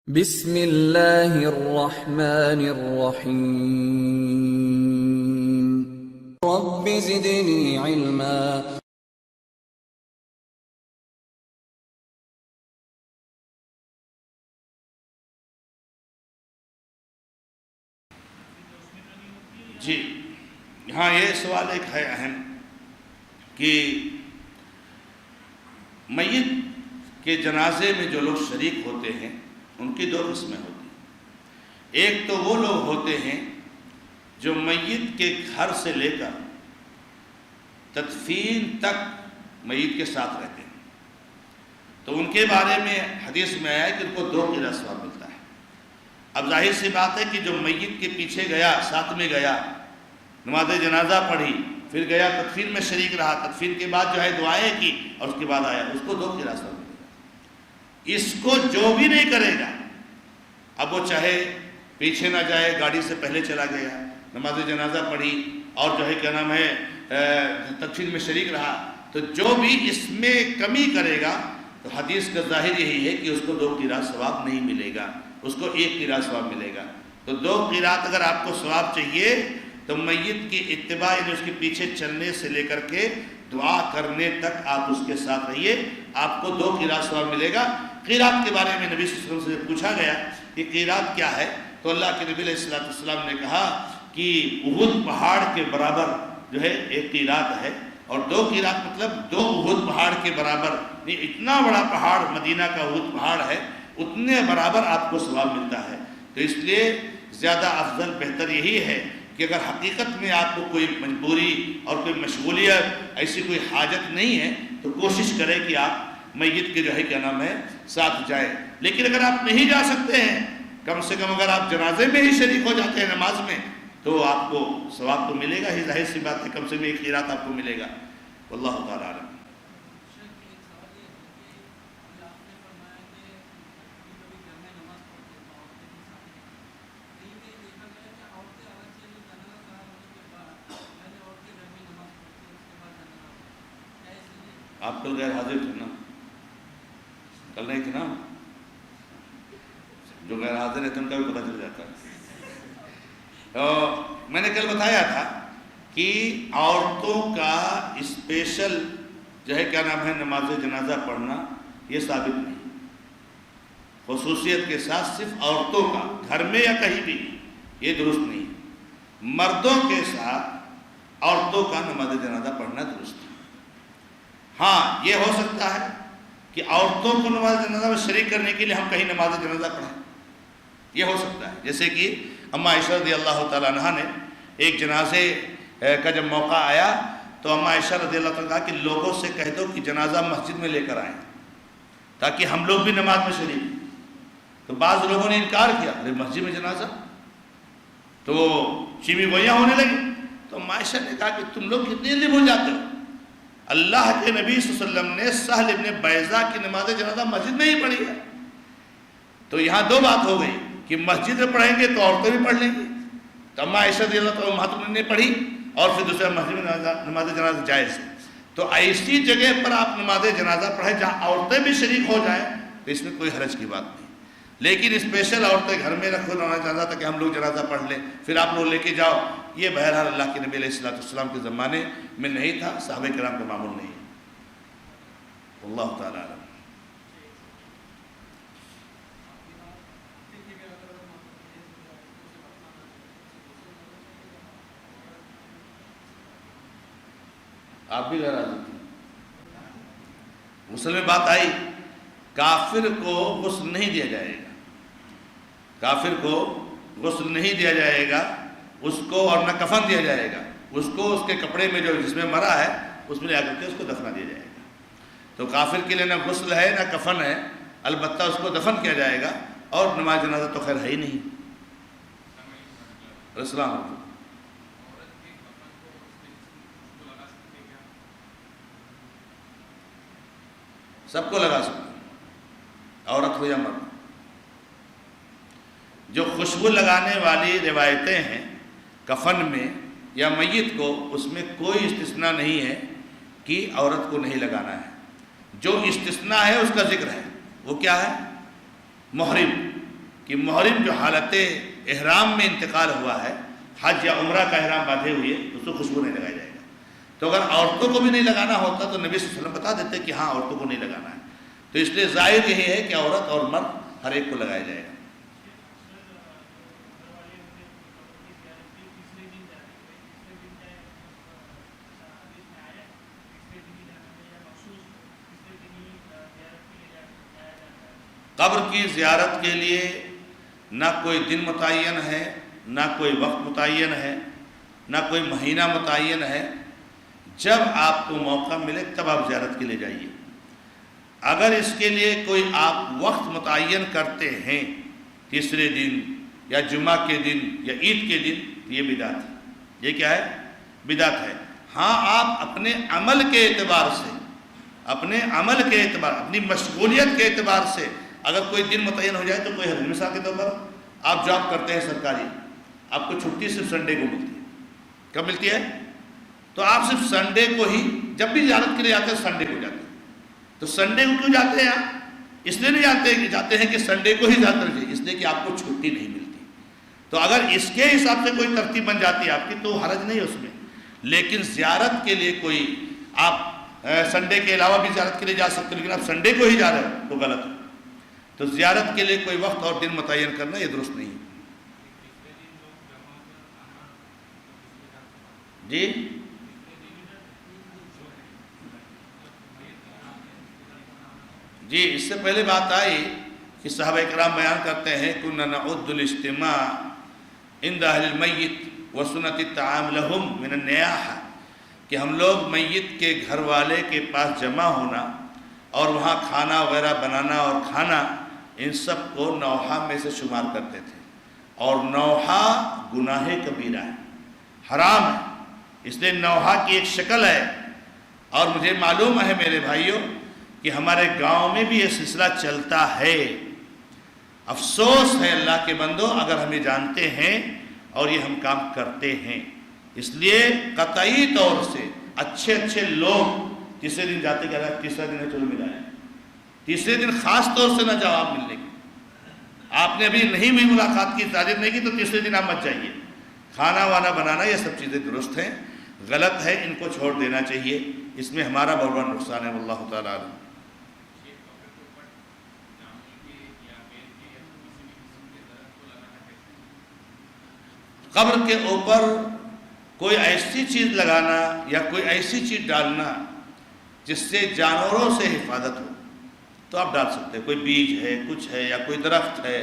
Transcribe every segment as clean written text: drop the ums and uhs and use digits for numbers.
بسم اللہ الرحمن الرحیم رب زدنی علما۔ جی یہاں یہ سوال ایک ہے اہم کہ میت کے جنازے میں جو لوگ شریک ہوتے ہیں ان کی دو قسمیں ہوتی ہیں۔ ایک تو وہ لوگ ہوتے ہیں جو میت کے گھر سے لے کر تدفین تک میت کے ساتھ رہتے ہیں، تو ان کے بارے میں حدیث میں آیا ہے کہ ان کو 2 قیراط ثواب ملتا ہے۔ اب ظاہر سی بات ہے کہ جو میت کے پیچھے گیا، ساتھ میں گیا، نماز جنازہ پڑھی، پھر گیا تدفین میں شریک رہا، تدفین کے بعد جو ہے دعائیں کی اور اس کے بعد آیا، اس کو 2 قیراط ثواب ملے گا۔ اس کو جو بھی نہیں کرے گا، اب وہ چاہے پیچھے نہ جائے، گاڑی سے پہلے چلا گیا، نماز جنازہ پڑھی اور جو ہے کیا نام ہے تدفین میں شریک رہا، تو جو بھی اس میں کمی کرے گا تو حدیث کا ظاہر یہی ہے کہ اس کو 2 قیراط ثواب نہیں ملے گا، اس کو 1 قیراط ثواب ملے گا۔ تو 2 قیراط اگر آپ کو ثواب چاہیے تو میت کی اتباع یعنی اس کے پیچھے چلنے سے لے کر کے دعا کرنے تک آپ اس کے ساتھ رہیے، آپ کو 2 قیراط ثواب ملے گا۔ قیراط کے بارے میں نبی صلی اللہ علیہ وسلم سے پوچھا گیا کہ قیراط کیا ہے، تو اللہ کے نبی علیہ السلام نے کہا کہ احد پہاڑ کے برابر جو ہے 1 قیراط ہے، اور 2 قیراط مطلب 2 احد پہاڑ کے برابر، اتنا بڑا پہاڑ مدینہ کا احد پہاڑ ہے، اتنے برابر آپ کو ثواب ملتا ہے۔ تو اس لیے زیادہ افضل بہتر یہی ہے کہ اگر حقیقت میں آپ کو کوئی مجبوری اور کوئی مشغولیت ایسی کوئی حاجت نہیں ہے تو کوشش کریں کہ آپ میت کے جو ہے کیا نام ہے ساتھ جائیں۔ لیکن اگر آپ نہیں جا سکتے ہیں، کم سے کم اگر آپ جنازے میں ہی شریک ہو جاتے ہیں نماز میں، تو آپ کو ثواب تو ملے گا ہی، ظاہر سی بات ہے، کم سے کم 1 قیراط آپ کو ملے گا۔ واللہ تعالی عالم۔ آپ کل غیر حاضر تھے نا؟ کل نہیں تھے نا؟ جو غیر حاضر ہے تو ان کا بھی پتہ چل جاتا ہے۔ میں نے کل بتایا تھا کہ عورتوں کا اسپیشل جو ہے کیا نام ہے نماز جنازہ پڑھنا یہ ثابت نہیں، خصوصیت کے ساتھ صرف عورتوں کا گھر میں یا کہیں بھی یہ درست نہیں ہے۔ مردوں کے ساتھ عورتوں کا نماز جنازہ پڑھنا درست ہے۔ ہاں یہ ہو سکتا ہے کہ عورتوں کو نماز جنازہ میں شریک کرنے کے لیے ہم کہیں نماز جنازہ پڑھیں، یہ ہو سکتا ہے۔ جیسے کہ اماں عائشہ رضی اللہ تعالیٰ عنہ نے ایک جنازے کا جب موقع آیا تو اماں عائشہ رضی اللہ تعالیٰ عنہ کہ لوگوں سے کہہ دو کہ جنازہ مسجد میں لے کر آئیں تاکہ ہم لوگ بھی نماز میں شریک۔ تو بعض لوگوں نے انکار کیا، ارے مسجد میں جنازہ، تو چیمی گوئیاں ہونے لگی۔ تو اماں عائشہ نے کہا کہ تم لوگ کتنی جلدی بھول جاتے ہو، اللہ کے نبی صلی اللہ علیہ وسلم نے سہل ابن بیضاء کی نماز جنازہ مسجد میں ہی پڑھی ہے۔ تو یہاں 2 بات ہو گئی کہ مسجد میں پڑھیں گے تو عورتیں بھی پڑھ لیں گی، تو اماں عائشہ رضی اللہ تعالیٰ نے پڑھی، اور پھر دوسرا مسجد میں نماز جنازہ جائز ہے۔ تو ایسی جگہ پر آپ نماز جنازہ پڑھیں جہاں عورتیں بھی شریک ہو جائیں تو اس میں کوئی حرج کی بات نہیں، لیکن اسپیشل عورتیں گھر میں رکھو نماز جنازہ تاکہ ہم لوگ جنازہ پڑھ لیں، پھر آپ لوگ لے کے جاؤ، یہ بہرحال اللہ کے نبی علیہ السلام کے زمانے میں نہیں تھا، صحابہ کرام کا معمول نہیں ہے۔ اللہ تعالیٰ عالم۔ آپ بھی غیر حاضر تھے۔ غسل میں بات آئی، کافر کو غسل نہیں دیا جائے گا، کافر کو غسل نہیں دیا جائے گا، اس کو اور نہ کفن دیا جائے گا، اس کو اس کے کپڑے میں جو جس میں مرا ہے اس میں لے آ کر کے اس کو دفنا دیا جائے گا۔ تو کافر کے لیے نہ غسل ہے نہ کفن ہے، البتہ اس کو دفن کیا جائے گا، اور نماز جنازہ تو خیر ہے ہی نہیں۔ السلام علیکم۔ سب کو لگا سکتے ہیں، عورت ہو یا مرد۔ جو خوشبو لگانے والی روایتیں ہیں کفن میں یا میت کو، اس میں کوئی استثناء نہیں ہے کہ عورت کو نہیں لگانا ہے۔ جو استثناء ہے اس کا ذکر ہے، وہ کیا ہے؟ محرم، کہ محرم جو حالت احرام میں انتقال ہوا ہے، حج یا عمرہ کا احرام باندھے ہوئے، اس کو خوشبو نہیں لگایا جائے گا۔ تو اگر عورتوں کو بھی نہیں لگانا ہوتا تو نبی صلی اللہ علیہ وسلم بتا دیتے کہ ہاں عورتوں کو نہیں لگانا ہے، تو اس لیے ظاہر یہی ہے کہ عورت اور مرد ہر ایک کو لگایا جائے گا۔ قبر کی زیارت کے لیے نہ کوئی دن متعین ہے، نہ کوئی وقت متعین ہے، نہ کوئی مہینہ متعین ہے، جب آپ کو موقع ملے تب آپ زیارت کے لیے جائیے۔ اگر اس کے لیے کوئی آپ وقت متعین کرتے ہیں، تیسرے دن یا جمعہ کے دن یا عید کے دن، یہ بدعت ہے۔ یہ کیا ہے؟ بدعت ہے۔ ہاں آپ اپنے عمل کے اعتبار سے، اپنی مشغولیت کے اعتبار سے اگر کوئی دن متعین ہو جائے تو کوئی حرج۔ مثال کے طور پر آپ جاب کرتے ہیں سرکاری، آپ کو چھٹی صرف سنڈے کو ملتی ہے۔ کب ملتی ہے؟ تو آپ صرف سنڈے کو ہی، جب بھی زیارت کے لیے جاتے ہیں سنڈے کو جاتے ہیں۔ تو سنڈے کو کیوں جاتے ہیں آپ؟ اس لیے نہیں جاتے ہیں کہ سنڈے کو ہی زیارت کرنی چاہیے، اس لیے کہ آپ کو چھٹی نہیں ملتی۔ تو اگر اس کے حساب سے کوئی ترتیب بن جاتی ہے آپ کی تو حرج نہیں ہے اس میں، لیکن زیارت کے لیے کوئی آپ سنڈے کے علاوہ بھی زیارت کے لیے جا سکتے ہیں، لیکن آپ سنڈے کو ہی جا رہے ہو تو غلط ہے۔ تو زیارت کے لیے کوئی وقت اور دن متعین کرنا یہ درست نہیں ہے۔ جی اس سے پہلے بات آئی کہ صحابہ کرام بیان کرتے ہیں كنا نعد الاجتماع عند اہل المیت وسنت الطعام لهم من النیاحہ، کہ ہم لوگ میت کے گھر والے کے پاس جمع ہونا اور وہاں کھانا وغیرہ بنانا اور کھانا، ان سب کو نوحہ میں سے شمار کرتے تھے۔ اور نوحہ گناہ کبیرہ ہے، حرام ہے، اس لیے نوحہ کی ایک شکل ہے۔ اور مجھے معلوم ہے میرے بھائیوں کہ ہمارے گاؤں میں بھی یہ سلسلہ چلتا ہے۔ افسوس ہے اللہ کے بندو اگر ہم یہ جانتے ہیں اور یہ ہم کام کرتے ہیں۔ اس لیے قطعی طور سے اچھے لوگ تیسرے دن جاتے کہ تیسرا دن ہے چلو ملائیں، تیسرے دن خاص طور سے نہ جواب ملنے کی، آپ نے ابھی نہیں بھی ملاقات کی، اجازت نہیں کی تو تیسرے دن آپ مت جائیے۔ کھانا وانا بنانا یہ سب چیزیں درست ہیں، غلط ہے، ان کو چھوڑ دینا چاہیے، اس میں ہمارا بہت بڑا نقصان ہے۔ واللہ تعالیٰ عنہ۔ قبر کے اوپر کوئی ایسی چیز لگانا یا کوئی ایسی چیز ڈالنا جس سے جانوروں سے حفاظت ہو تو آپ ڈال سکتے ہیں۔ کوئی بیج ہے، کچھ ہے، یا کوئی درخت ہے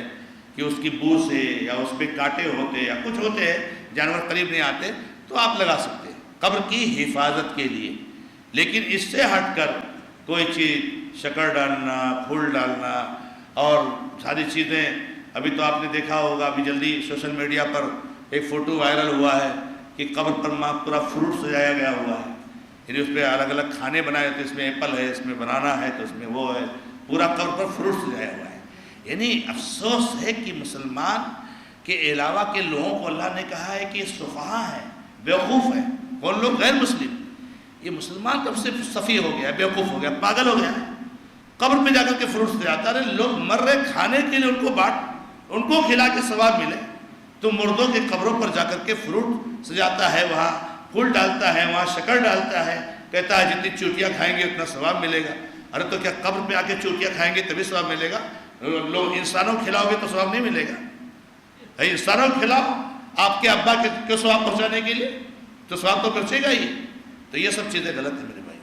کہ اس کی بو سے یا اس پہ کانٹے ہوتے یا کچھ ہوتے ہیں، جانور قریب نہیں آتے تو آپ لگا سکتے ہیں قبر کی حفاظت کے لیے۔ لیکن اس سے ہٹ کر کوئی چیز، شکر ڈالنا، پھول ڈالنا اور ساری چیزیں، ابھی تو آپ نے دیکھا ہوگا، ابھی جلدی سوشل میڈیا پر ایک فوٹو وائرل ہوا ہے کہ قبر پر پورا فروٹ سجایا گیا ہوا ہے، یعنی اس پہ الگ الگ کھانے بنائے ہوتے، اس میں ایپل ہے، اس میں بنانا ہے، تو اس میں وہ ہے، پورا قبر پر فروٹ سجایا ہوا ہے۔ یعنی افسوس ہے کہ مسلمان کے علاوہ کے لوگوں کو اللہ نے کہا ہے کہ یہ سفہا ہیں، بیوقوف ہیں۔ کون لوگ؟ غیر مسلم۔ یہ مسلمان کب سے سفیہ ہو گیا، بیوقوف ہو گیا، پاگل ہو گیا ہے، قبر پہ جا کر کے فروٹ سجاتا ہے۔ لوگ مر رہے کھانے کے لیے، ان کو بانٹ، ان کو کھلا کے ثواب ملے، تو مردوں کے قبروں پر جا کر کے فروٹ سجاتا ہے، وہاں پھول ڈالتا ہے، وہاں شکر ڈالتا ہے، کہتا ہے جتنی چوٹیاں کھائیں گے اتنا ثواب ملے گا۔ ارے تو کیا قبر پہ آ کے چوٹیاں کھائیں گے تبھی ثواب ملے گا؟ لوگ انسانوں کو کھلاؤ گے تو ثواب نہیں ملے گا۔ انسانوں کو کھلاؤ آپ کے ابا کے ثواب پہنچانے کے لیے تو ثواب تو پہنچے گا ہی۔ تو یہ سب چیزیں غلط ہیں میرے بھائی۔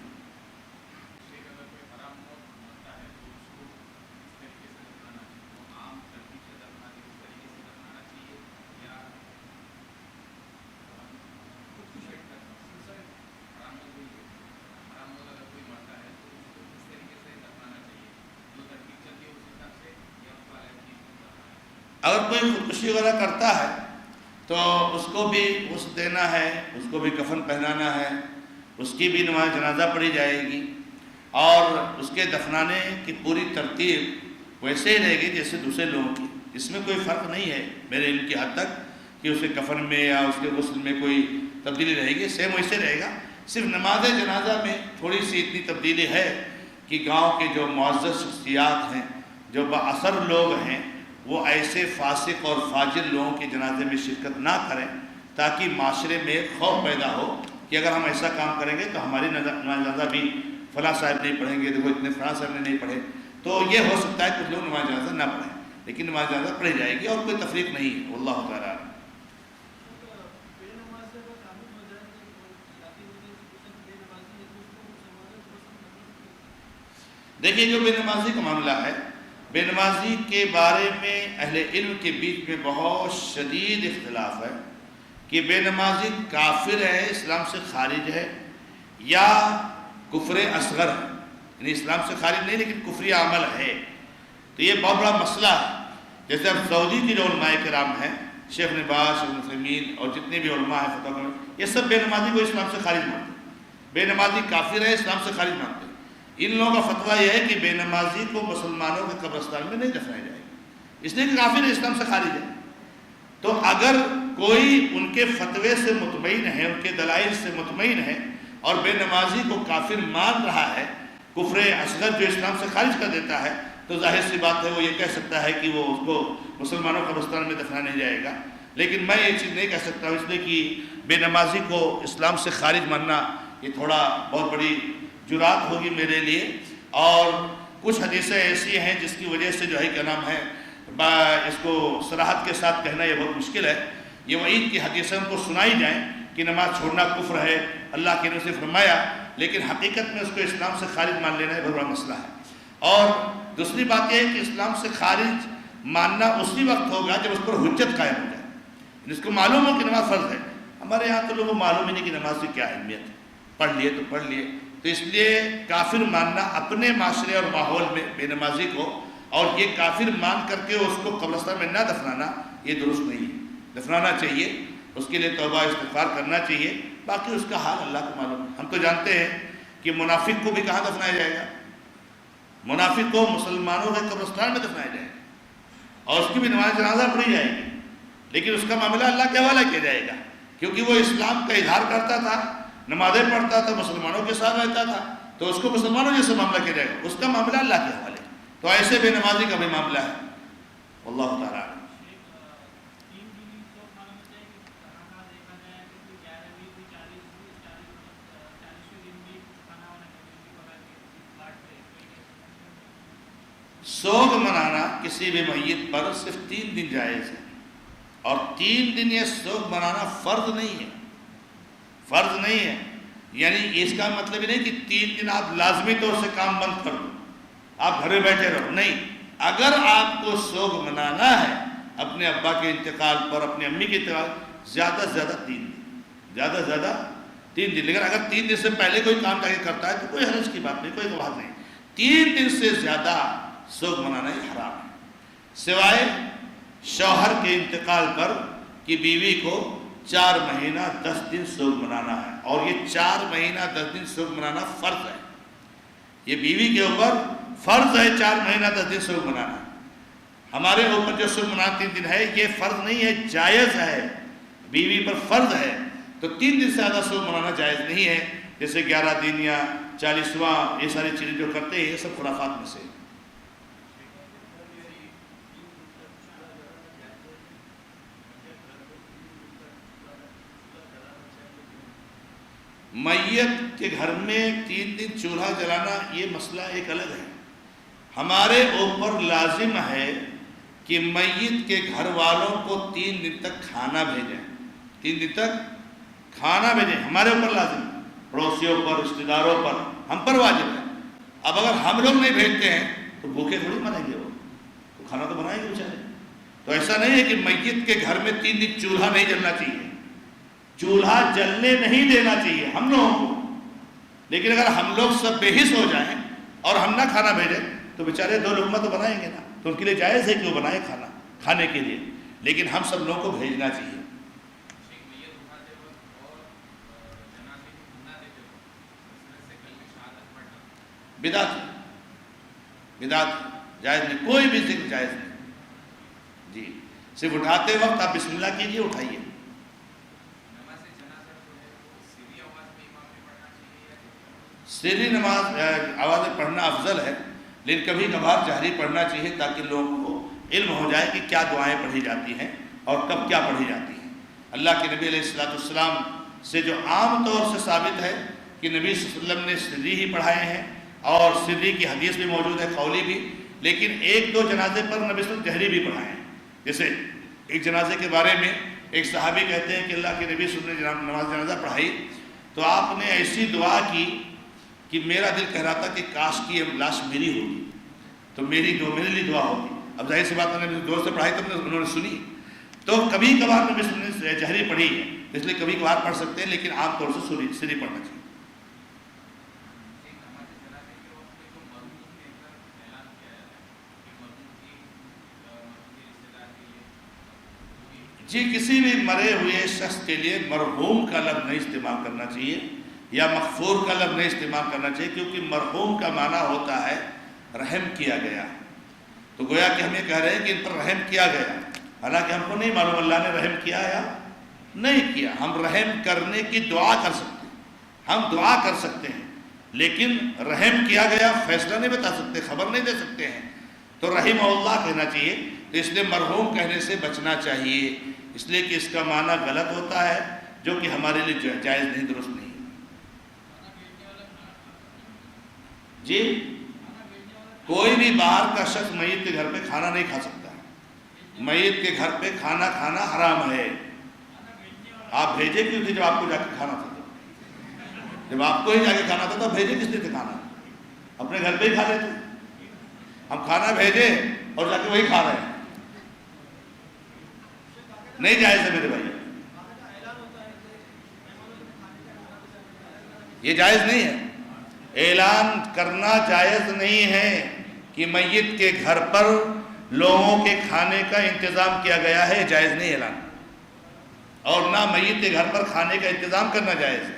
اگر کوئی خودکشی وغیرہ کرتا ہے تو اس کو بھی غسل دینا ہے، اس کو بھی کفن پہنانا ہے، اس کی بھی نماز جنازہ پڑھی جائے گی، اور اس کے دفنانے کی پوری ترتیب ویسے ہی رہے گی جیسے دوسرے لوگوں کی۔ اس میں کوئی فرق نہیں ہے میرے علم کی حد تک کہ اس کے کفن میں یا اس کے غسل میں کوئی تبدیلی رہے گی، سیم ویسے رہے گا۔ صرف نماز جنازہ میں تھوڑی سی اتنی تبدیلی ہے کہ گاؤں کے جو معزز شخصیات ہیں، جو با اثر لوگ ہیں، وہ ایسے فاسق اور فاجر لوگوں کے جنازے میں شرکت نہ کریں، تاکہ معاشرے میں خوف پیدا ہو کہ اگر ہم ایسا کام کریں گے تو ہماری جنازہ بھی فلاں صاحب نہیں پڑھیں گے، دیکھو اتنے فلاں صاحب نے نہیں پڑھے، تو یہ ہو سکتا ہے کچھ لوگ نماز جنازہ نہ پڑھیں، لیکن نماز جنازہ پڑھی جائے گی اور کوئی تفریق نہیں ہے، واللہ تعالیٰ۔ دیکھیے جو بے نمازی کا معاملہ ہے، بے نمازی کے بارے میں اہل علم کے بیچ میں بہت شدید اختلاف ہے کہ بے نمازی کافر ہے، اسلام سے خارج ہے، یا کفر اصغر ہے، یعنی اسلام سے خارج نہیں لیکن کفری عمل ہے۔ تو یہ بہت بڑا مسئلہ ہے۔ جیسے اب سعودی کی جو علماء کرام ہیں، شیخ ابن باز، شیخ المسلمین اور جتنے بھی علماء ہیں فتویٰ کرنے، یہ سب بے نمازی کو اسلام سے خارج مانتے ہیں، بے نمازی کافر ہے، اسلام سے خارج مانتے ہیں۔ ان لوگوں کا فتویٰ یہ ہے کہ بے نمازی کو مسلمانوں کے قبرستان میں نہیں دفنایا جائے گا، اس لیے کہ کافر ہے، اسلام سے خارج ہے۔ تو اگر کوئی ان کے فتوے سے مطمئن ہے، ان کے دلائل سے مطمئن ہے اور بے نمازی کو کافر مان رہا ہے، کفر اصغر جو اسلام سے خارج کر دیتا ہے، تو ظاہر سی بات ہے وہ یہ کہہ سکتا ہے کہ وہ اس کو مسلمانوں کے قبرستان میں دفنایا نہیں جائے گا۔ لیکن میں یہ چیز نہیں کہہ سکتا ہوں، اس لیے کہ بے نمازی کو اسلام سے خارج ماننا یہ تھوڑا بہت بڑی جرات ہوگی میرے لیے، اور کچھ حدیثیں ایسی ہیں جس کی وجہ سے جو ہے کیا نام ہے اس کو صراحت کے ساتھ کہنا یہ بہت مشکل ہے۔ یہ وعید کی حدیثیں ان کو سنائی جائیں کہ نماز چھوڑنا کفر ہے، اللہ کے نبی نے فرمایا، لیکن حقیقت میں اس کو اسلام سے خارج مان لینا بہت بڑا مسئلہ ہے۔ اور دوسری بات یہ ہے کہ اسلام سے خارج ماننا اسی وقت ہوگا جب اس پر حجت قائم ہو جائے، اس کو معلوم ہو کہ نماز فرض ہے۔ ہمارے یہاں تو لوگوں کو معلوم ہی نہیں کہ نماز کی کیا اہمیت ہے، پڑھ لیے تو پڑھ لیے، تو اس لیے کافر ماننا اپنے معاشرے اور ماحول میں بے نمازی کو، اور یہ کافر مان کر کے اس کو قبرستان میں نہ دفنانا، یہ درست نہیں ہے۔ دفنانا چاہیے، اس کے لیے توبہ استغفار کرنا چاہیے، باقی اس کا حال اللہ کو معلوم ہے۔ ہم تو جانتے ہیں کہ منافق کو بھی کہاں دفنایا جائے گا، منافق کو مسلمانوں کے قبرستان میں دفنایا جائے گا، اور اس کی بھی نماز جنازہ پڑھی جائے گی، لیکن اس کا معاملہ اللہ کے حوالے کیا جائے گا، کیونکہ وہ اسلام کا اظہار کرتا تھا، نمازیں پڑھتا تھا، مسلمانوں کے ساتھ رہتا تھا، تو اس کو مسلمانوں جیسے معاملہ کیا جائے گا، اس کا معاملہ اللہ کے حوالے۔ تو ایسے بے نمازی کا بھی معاملہ ہے، واللہ تعالیٰ۔ سوگ منانا کسی بھی میت پر صرف 3 دن جائز ہے، اور 3 دن یہ سوگ منانا فرض نہیں ہے، فرض نہیں ہے، یعنی اس کا مطلب نہیں کہ 3 دن آپ لازمی طور سے کام بند کر دو، آپ گھر میں بیٹھے رہو، نہیں۔ اگر آپ کو سوگ منانا ہے اپنے ابا کے انتقال پر، اپنے امی کے انتقال، زیادہ سے زیادہ 3 دن، زیادہ سے زیادہ 3 دن، لیکن اگر 3 دن سے پہلے کوئی کام جا کے کرتا ہے تو کوئی حرج کی بات نہیں، کوئی بات نہیں۔ 3 دن سے زیادہ سوگ منانا یہ حرام ہے، سوائے شوہر کے انتقال پر کہ بیوی کو 4 مہینہ 10 دن سوگ منانا ہے، اور یہ 4 مہینہ 10 دن سوگ منانا فرض ہے، یہ بیوی کے اوپر فرض ہے 4 مہینہ 10 دن سوگ منانا۔ ہمارے اوپر جو سوگ منانا 3 دن ہے یہ فرض نہیں ہے، جائز ہے، بیوی پر فرض ہے، تو 3 دن سے زیادہ سوگ منانا جائز نہیں ہے، جیسے 11 دن یا 40واں، یہ ساری چیزیں جو کرتے ہیں یہ سب خرافات میں سے۔ میت کے گھر میں 3 دن چولہا جلانا یہ مسئلہ ایک الگ ہے۔ ہمارے اوپر لازم ہے کہ میت کے گھر والوں کو 3 دن تک کھانا بھیجیں، 3 دن تک کھانا بھیجیں، ہمارے اوپر لازم ہے، پڑوسیوں پر، رشتہ داروں پر، ہم پر واجب ہے۔ اب اگر ہم لوگ نہیں بھیجتے ہیں تو بھوکے تھوڑی مریں گے، وہ تو کھانا تو بنائیں گے بیچارے۔ تو ایسا نہیں ہے کہ میت کے گھر میں 3 دن چولہا نہیں جلنا چاہیے، چولہا جلنے نہیں دینا چاہیے ہم لوگوں کو، لیکن اگر ہم لوگ سب بے حس ہو جائیں اور ہم نہ کھانا بھیجیں تو بیچارے 2 لقمہ تو بنائیں گے نا، تو ان کے لیے جائز ہے کہ وہ بنائے کھانا کھانے کے لیے، لیکن ہم سب لوگوں کو بھیجنا چاہیے۔ بدعت جائز نہیں، کوئی بھی ذکر جائز نہیں جی، صرف اٹھاتے وقت آپ بسم اللہ کیجئے، اٹھائیے۔ سری نماز آواز پڑھنا افضل ہے، لیکن کبھی کبھار جہری پڑھنا چاہیے تاکہ لوگوں کو علم ہو جائے کہ کیا دعائیں پڑھی جاتی ہیں اور کب کیا پڑھی جاتی ہیں۔ اللہ کے نبی علیہ السلام سے جو عام طور سے ثابت ہے کہ نبی صلی اللہ علیہ وسلم نے سری ہی پڑھائے ہیں، اور سری کی حدیث بھی موجود ہے، قولی بھی، لیکن ایک دو جنازے پر نبی صلی اللہ علیہ وسلم جہری بھی پڑھائے ہیں۔ جیسے ایک جنازے کے بارے میں ایک صحابی کہتے ہیں کہ اللہ کے نبی صلی اللہ علیہ وسلم نے نماز جنازہ پڑھائی تو آپ نے ایسی دعا کی کہ میرا دل کہہ رہا تھا کہ کاش کی یہ لاش میری ہوگی تو میرے لیے دعا ہوگی۔ اب ظاہر سی بات، میں نے زور سے پڑھائی تب انہوں نے سنی، تو کبھی کبھار نبی صلی اللہ علیہ وسلم نے جہری پڑھی ہے، اس لیے کبھی کبھار پڑھ سکتے ہیں، لیکن عام طور سے سری پڑھنا چاہیے۔ جی، کسی بھی مرے ہوئے شخص کے لیے مرحوم کا لفظ نہیں استعمال کرنا چاہیے یا مغفور کا لفظ نہیں استعمال کرنا چاہیے، کیونکہ مرحوم کا معنی ہوتا ہے رحم کیا گیا، تو گویا کہ ہم یہ کہہ رہے ہیں کہ ان پر رحم کیا گیا، حالانکہ ہم کو نہیں معلوم اللہ نے رحم کیا یا نہیں کیا۔ ہم رحم کرنے کی دعا کر سکتے ہیں، ہم دعا کر سکتے ہیں، لیکن رحم کیا گیا فیصلہ نہیں بتا سکتے، خبر نہیں دے سکتے ہیں، تو رحم اللہ کہنا چاہیے۔ تو اس لیے مرحوم کہنے سے بچنا چاہیے، اس لیے کہ اس کا معنی غلط ہوتا ہے، جو کہ ہمارے لیے جائز نہیں، درست نہیں۔ جی، کوئی بھی باہر کا شخص میت کے گھر پہ کھانا نہیں کھا سکتا ہے، میت کے گھر پہ کھانا کھانا حرام ہے۔ آپ بھیجے کیوں تھے جب آپ کو جا کے کھانا تھا؟ جب آپ کو ہی جا کے کھانا تھا تو بھیجے کس لیے تھے کھانا؟ اپنے گھر پہ ہی کھا لیتے۔ ہم کھانا بھیجے اور جا کے وہی کھا رہے ہیں، نہیں جائز ہے میرے بھائی، یہ جائز نہیں ہے، اعلان کرنا جائز نہیں ہے کہ میت کے گھر پر لوگوں کے کھانے کا انتظام کیا گیا ہے، جائز نہیں اعلان، اور نہ میت کے گھر پر کھانے کا انتظام کرنا جائز ہے۔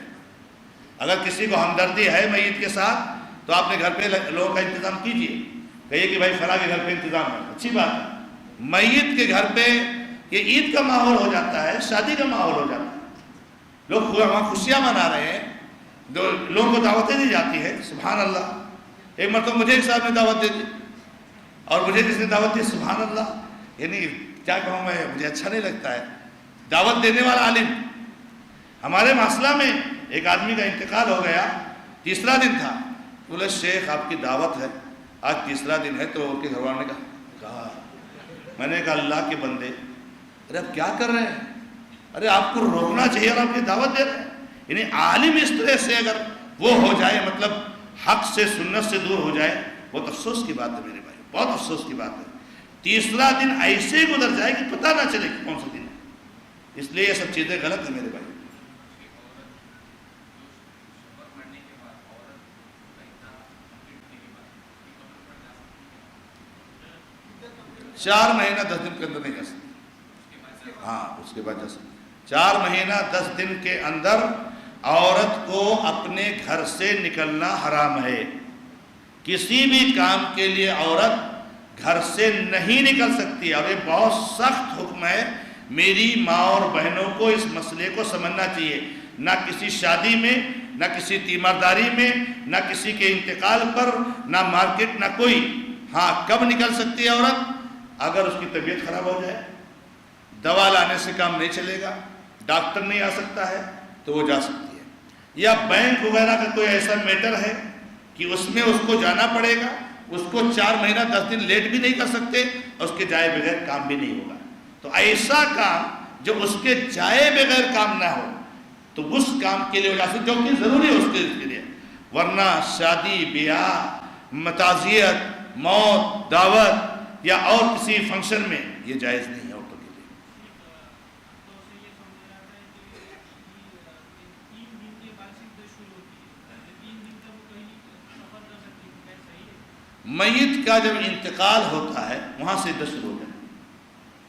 اگر کسی کو ہمدردی ہے میت کے ساتھ تو آپ نے گھر پہ لوگوں کا انتظام کیجئے، کہیے کہ بھائی فلاں کے گھر پہ انتظام ہے، اچھی بات ہے۔ میت کے گھر پہ یہ عید کا ماحول ہو جاتا ہے، شادی کا ماحول ہو جاتا ہے، لوگ وہاں خوشیاں منا رہے ہیں، لوگوں کو دعوتیں دی جاتی ہے، سبحان اللہ۔ ایک مرتبہ مجھے ایک صاحب نے دعوت دے دی اور مجھے کس نے دعوت دی، سبحان اللہ، یعنی کیا کہوں میں، مجھے اچھا نہیں لگتا ہے۔ دعوت دینے والا عالم، ہمارے معاشرہ میں ایک آدمی کا انتقال ہو گیا، تیسرا دن تھا، بولے شیخ آپ کی دعوت ہے، آج تیسرا دن ہے، تو ان کے گھر والوں نے کہا، میں نے کہا اللہ کے بندے، ارے آپ کیا کر رہے ہیں، ارے آپ کو روکنا چاہیے اور آپ کی دعوت دے رہے ہیں۔ یعنی عالم اس طرح سے اگر وہ ہو جائے، مطلب حق سے سنت سے دور ہو جائے، بہت افسوس کی بات ہے میرے بھائی، بہت افسوس کی بات ہے۔ تیسرا دن ایسے ہی گزر جائے کہ پتہ نہ چلے کہ کون سا دن ہے، اس لیے یہ سب چیزیں غلط ہیں میرے بھائی۔ 4 مہینہ 10 دن کے اندر نہیں جا سکتی، ہاں اس کے بعد جا سکتی۔ 4 مہینہ 10 دن کے اندر عورت کو اپنے گھر سے نکلنا حرام ہے، کسی بھی کام کے لیے عورت گھر سے نہیں نکل سکتی، اور یہ بہت سخت حکم ہے۔ میری ماں اور بہنوں کو اس مسئلے کو سمجھنا چاہیے، نہ کسی شادی میں، نہ کسی تیمارداری میں، نہ کسی کے انتقال پر، نہ مارکیٹ، نہ کوئی۔ ہاں کب نکل سکتی ہے عورت؟ اگر اس کی طبیعت خراب ہو جائے، دوا لانے سے کام نہیں چلے گا، ڈاکٹر نہیں آ سکتا ہے تو وہ جا سکتی ہے، یا بینک وغیرہ کا کوئی ایسا میٹر ہے کہ اس میں اس کو جانا پڑے گا، اس کو 4 مہینہ 10 دن لیٹ بھی نہیں کر سکتے اور اس کے جائے بغیر کام بھی نہیں ہوگا۔ تو ایسا کام جو اس کے جائے بغیر کام نہ ہو تو اس کام کے لیے وجہ سے جو کہ ضروری ہے اس کے لیے، ورنہ شادی بیاہ، تعزیت، موت، دعوت یا اور کسی فنکشن میں یہ جائز نہیں ہے عورتوں کے لیے۔ میت کا جب انتقال ہوتا ہے وہاں سے عدت شروع ہو جائے۔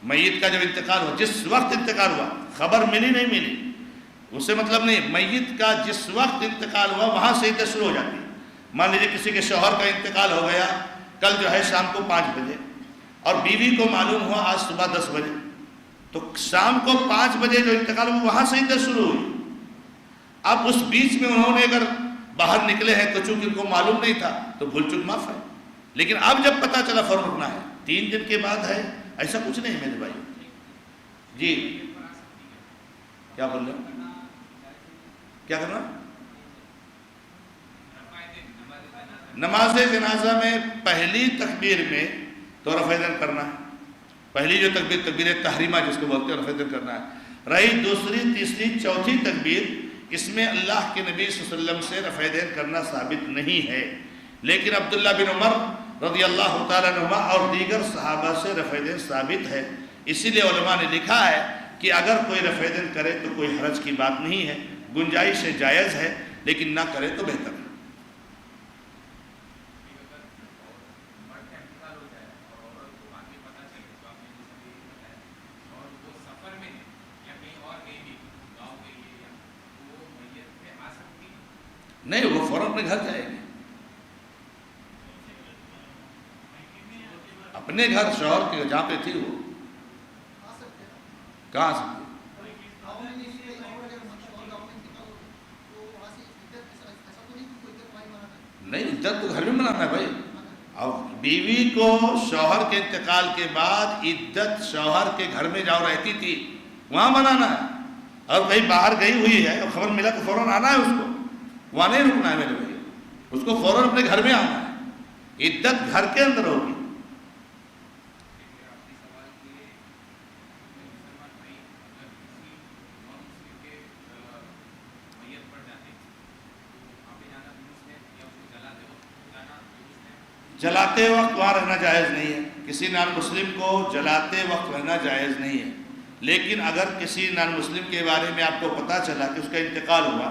میت کا جب انتقال ہوا، جس وقت انتقال ہوا، خبر ملی نہیں ملی اس سے مطلب نہیں، میت کا جس وقت انتقال ہوا وہاں سے عدت شروع ہو جاتی ہے۔ مان لیجیے کسی کے شوہر کا انتقال ہو گیا کل جو ہے شام کو 5 بجے، اور بیوی کو معلوم ہوا آج صبح 10 بجے، تو شام کو 5 بجے جو انتقال ہوا وہاں سے عدت شروع ہوئی۔ اب اس بیچ میں انہوں نے اگر باہر نکلے ہیں تو چونکہ ان کو معلوم نہیں تھا تو بھول چک معاف ہے، لیکن اب جب پتہ چلا فوراً رکنا ہے، 3 دن کے بعد ہے ایسا کچھ نہیں میرے بھائی. جی کیا بول رہے ہیں؟ کیا کرنا؟ نماز جنازہ میں پہلی تکبیر میں تو رفع یدین کرنا ہے. پہلی جو تکبیر تکبیر تحریمہ جس کو بولتے ہیں رفع یدین کرنا ہے. رہی دوسری تیسری چوتھی تکبیر اس میں اللہ کے نبی صلی اللہ علیہ وسلم سے رفع یدین کرنا ثابت نہیں ہے. لیکن عبداللہ بن عمر رضی اللہ تعالیٰ عنہما اور دیگر صحابہ سے رفع یدین ثابت ہے. اسی لیے علماء نے لکھا ہے کہ اگر کوئی رفع یدین کرے تو کوئی حرج کی بات نہیں ہے, گنجائش ہے, جائز ہے, لیکن نہ کرے تو بہتر ہے. نہیں, وہ فوراً اپنے گھر جائے گی. اپنے گھر شوہر کے جہاں پہ تھی وہ کہاں سے؟ نہیں, عدت تو گھر میں منانا ہے بھائی. اب بیوی کو شوہر کے انتقال کے بعد عدت شوہر کے گھر میں جاؤ رہتی تھی وہاں منانا ہے. اور کہیں باہر گئی ہوئی ہے اور خبر ملا تو فوراً آنا ہے اس کو, وہاں نہیں رکنا ہے میرے بھائی. اس کو فوراً اپنے گھر میں آنا ہے. عدت گھر کے اندر ہوگی. جلاتے وقت وہاں رہنا جائز نہیں ہے. کسی نان مسلم کو جلاتے وقت رہنا جائز نہیں ہے. لیکن اگر کسی نان مسلم کے بارے میں آپ کو پتہ چلا کہ اس کا انتقال ہوا,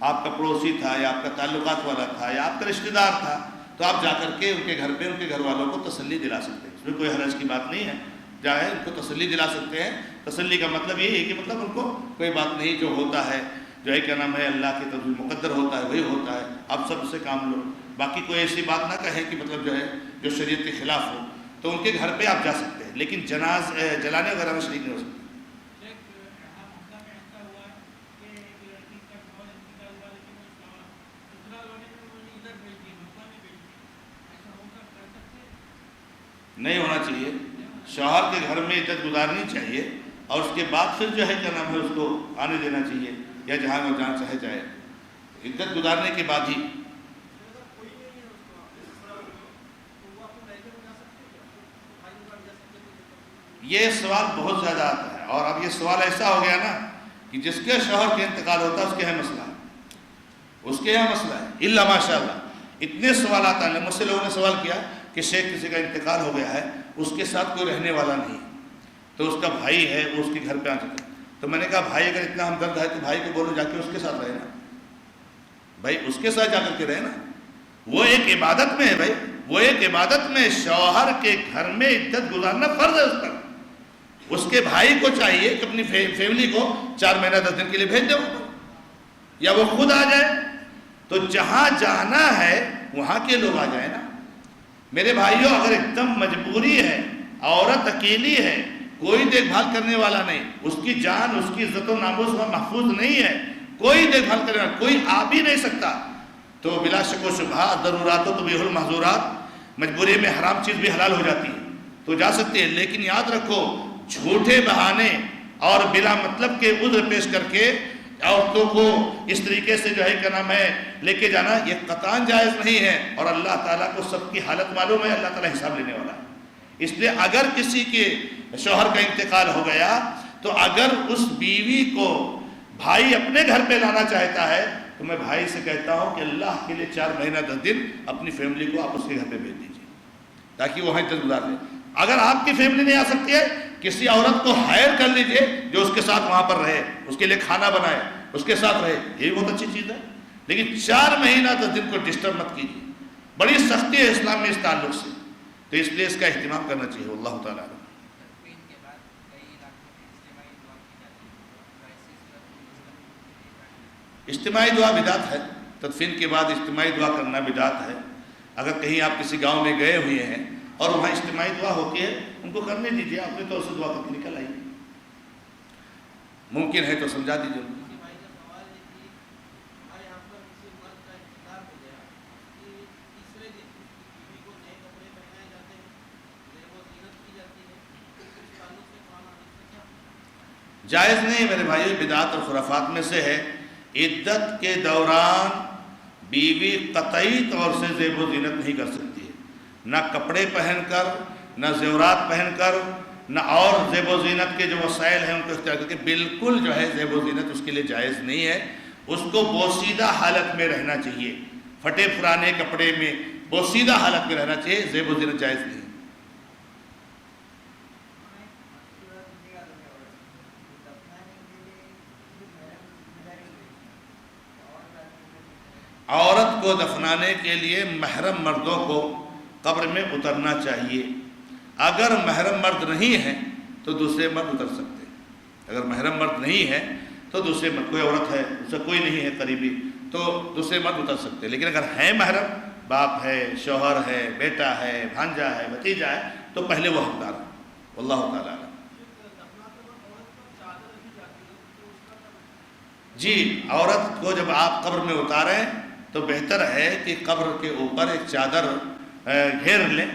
آپ کا پڑوسی تھا یا آپ کا تعلقات والا تھا یا آپ کا رشتہ دار تھا, تو آپ جا کر کے ان کے گھر پہ ان کے گھر والوں کو تسلی دلا سکتے ہیں. اس میں کوئی حرج کی بات نہیں ہے. جائے ان کو تسلی دلا سکتے ہیں. تسلی کا مطلب یہ ہے کہ مطلب ان کو کوئی بات نہیں, جو ہوتا ہے جو ہے کیا نام ہے اللہ کی طرف مقدر ہوتا ہے وہی ہوتا ہے, آپ سب سے کام لو. باقی کوئی ایسی بات نہ کہیں کہ مطلب جو ہے جو شریعت کے خلاف ہو, تو ان کے گھر پہ آپ جا سکتے ہیں, لیکن جلانے وغیرہ میں شریک نہیں ہو سکتے. نہیں ہونا چاہیے. شوہر کے گھر میں عدت گزارنی چاہیے اور اس کے بعد پھر جو ہے کیا نام ہے اس کو آنے دینا چاہیے, یا جہاں وہ جہاں چاہے جائے. عدت گزارنے کے بعد ہی. یہ سوال بہت زیادہ آتا ہے, اور اب یہ سوال ایسا ہو گیا نا کہ جس کے شوہر کے انتقال ہوتا ہے اس کے یہاں مسئلہ ہے, اس کے یہاں مسئلہ ہے. الا ماشاء اللہ اتنے سوالات آئے. مجھ سے لوگوں نے سوال کیا کہ شیخ کسی کا انتقال ہو گیا ہے, اس کے ساتھ کوئی رہنے والا نہیں, تو اس کا بھائی ہے وہ اس کے گھر پہ آ چکا. تو میں نے کہا بھائی اگر اتنا ہمدرد ہے تو بھائی کو بولو جا کے اس کے ساتھ رہے نا, بھائی اس کے ساتھ جا کر کے رہے نا. وہ ایک عبادت میں ہے بھائی, وہ ایک عبادت میں. شوہر کے گھر میں عدت گزارنا فرض ہے اس پر. اس کے بھائی کو چاہیے کہ اپنی فیملی کو 4 مہینہ 10 دن کے لیے بھیج دے, یا وہ خود آ جائے. تو جہاں جانا ہے وہاں کے لوگ آ جائیں نا. میرے بھائیوں, اگر ایک دم مجبوری ہے, عورت اکیلی ہے, کوئی دیکھ بھال کرنے والا نہیں, اس کی جان اس کی عزت و ناموس محفوظ نہیں ہے, کوئی دیکھ بھال کرنے والا کوئی آ بھی نہیں سکتا, تو بلا شک و شبہ ضرورات و تبیح المحظورات, مجبوری میں حرام چیز بھی حلال ہو جاتی ہے تو جا سکتے ہیں. لیکن یاد رکھو, جھوٹے بہانے اور بلا مطلب کے عذر پیش کر کے عورتوں کو اس طریقے سے جو ہے کیا نام ہے لے کے جانا, یہ قطعاً جائز نہیں ہے. اور اللہ تعالیٰ کو سب کی حالت معلوم ہے, اللہ تعالیٰ حساب لینے والا ہے. اس لیے اگر کسی کے شوہر کا انتقال ہو گیا تو اگر اس بیوی کو بھائی اپنے گھر پہ لانا چاہتا ہے تو میں بھائی سے کہتا ہوں کہ اللہ کے لیے 4 مہینہ 10 دن اپنی فیملی کو آپ اس کے گھر پہ بھیج دیجیے تاکہ وہ وہاں عزت گزار لیں. اگر آپ کی فیملی نہیں آ سکتی ہے, کسی عورت کو ہائر کر لیجئے جو اس کے ساتھ وہاں پر رہے, اس کے لیے کھانا بنائے, اس کے ساتھ رہے, یہ بھی بہت اچھی چیز ہے. لیکن 4 مہینہ 10 دن کو ڈسٹرب مت کیجیے. بڑی سختی ہے اسلام میں اس تعلق سے, تو اس لیے اس کا اہتمام کرنا چاہیے. اللہ تعالیٰ اجتماعی دعا بدعت ہے. تدفین کے بعد اجتماعی دعا کرنا بدعت ہے. اگر کہیں آپ کسی گاؤں میں گئے ہوئے ہیں اور وہاں اجتماعی دعا ہوتی ہے, ان کو کرنے دیجیے, اپنے طور سے دعا کر کے نکل آئیے. ممکن ہے تو سمجھا دیجیے. جائز نہیں میرے بھائیو، بدعات اور خرافات میں سے ہے۔ عدت کے دوران بیوی قطعی طور سے زیب و زینت نہیں کر سکتی ہے، نہ کپڑے پہن کر، نہ زیورات پہن کر، نہ اور زیب و زینت کے جو وسائل ہیں ان کو اختیار کر کے، بالکل جو ہے زیب و زینت اس کے لیے جائز نہیں ہے۔ اس کو بوسیدہ حالت میں رہنا چاہیے، پھٹے پرانے کپڑے میں بوسیدہ حالت میں رہنا چاہیے، زیب و زینت جائز نہیں ہے۔ عورت کو دفنانے کے لیے محرم مردوں کو قبر میں اترنا چاہیے۔ اگر محرم مرد نہیں ہیں تو دوسرے مرد اتر سکتے ہیں۔ اگر محرم مرد نہیں ہے تو دوسرے مرد، کوئی عورت ہے اسے کوئی نہیں ہے قریبی تو دوسرے مرد اتر سکتے ہیں، لیکن اگر ہے محرم، باپ ہے، شوہر ہے، بیٹا ہے، بھانجا ہے، بھتیجا ہے، تو پہلے وہ حقدار ہے۔ واللہ تعالیٰ عنہ۔ جی، عورت کو جب آپ قبر میں اتاریں تو بہتر ہے کہ قبر کے اوپر ایک چادر گھیر لیں،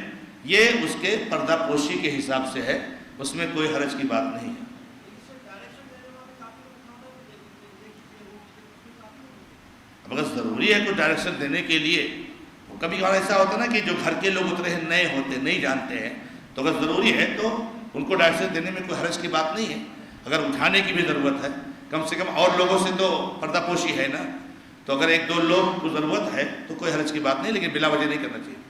یہ اس کے پردہ پوشی کے حساب سے ہے، اس میں کوئی حرج کی بات نہیں ہے۔ اب اگر ضروری ہے کوئی ڈائریکشن دینے کے لیے، کبھی کبھار ایسا ہوتا ہے نا کہ جو گھر کے لوگ اترے ہیں نئے ہوتے نہیں جانتے ہیں، تو اگر ضروری ہے تو ان کو ڈائریکشن دینے میں کوئی حرج کی بات نہیں ہے۔ اگر اٹھانے کی بھی ضرورت ہے، کم سے کم اور لوگوں سے تو پردہ پوشی ہے نا، تو اگر ایک دو لوگ کو ضرورت ہے تو کوئی حرج کی بات نہیں، لیکن بلا وجہ نہیں کرنا چاہیے۔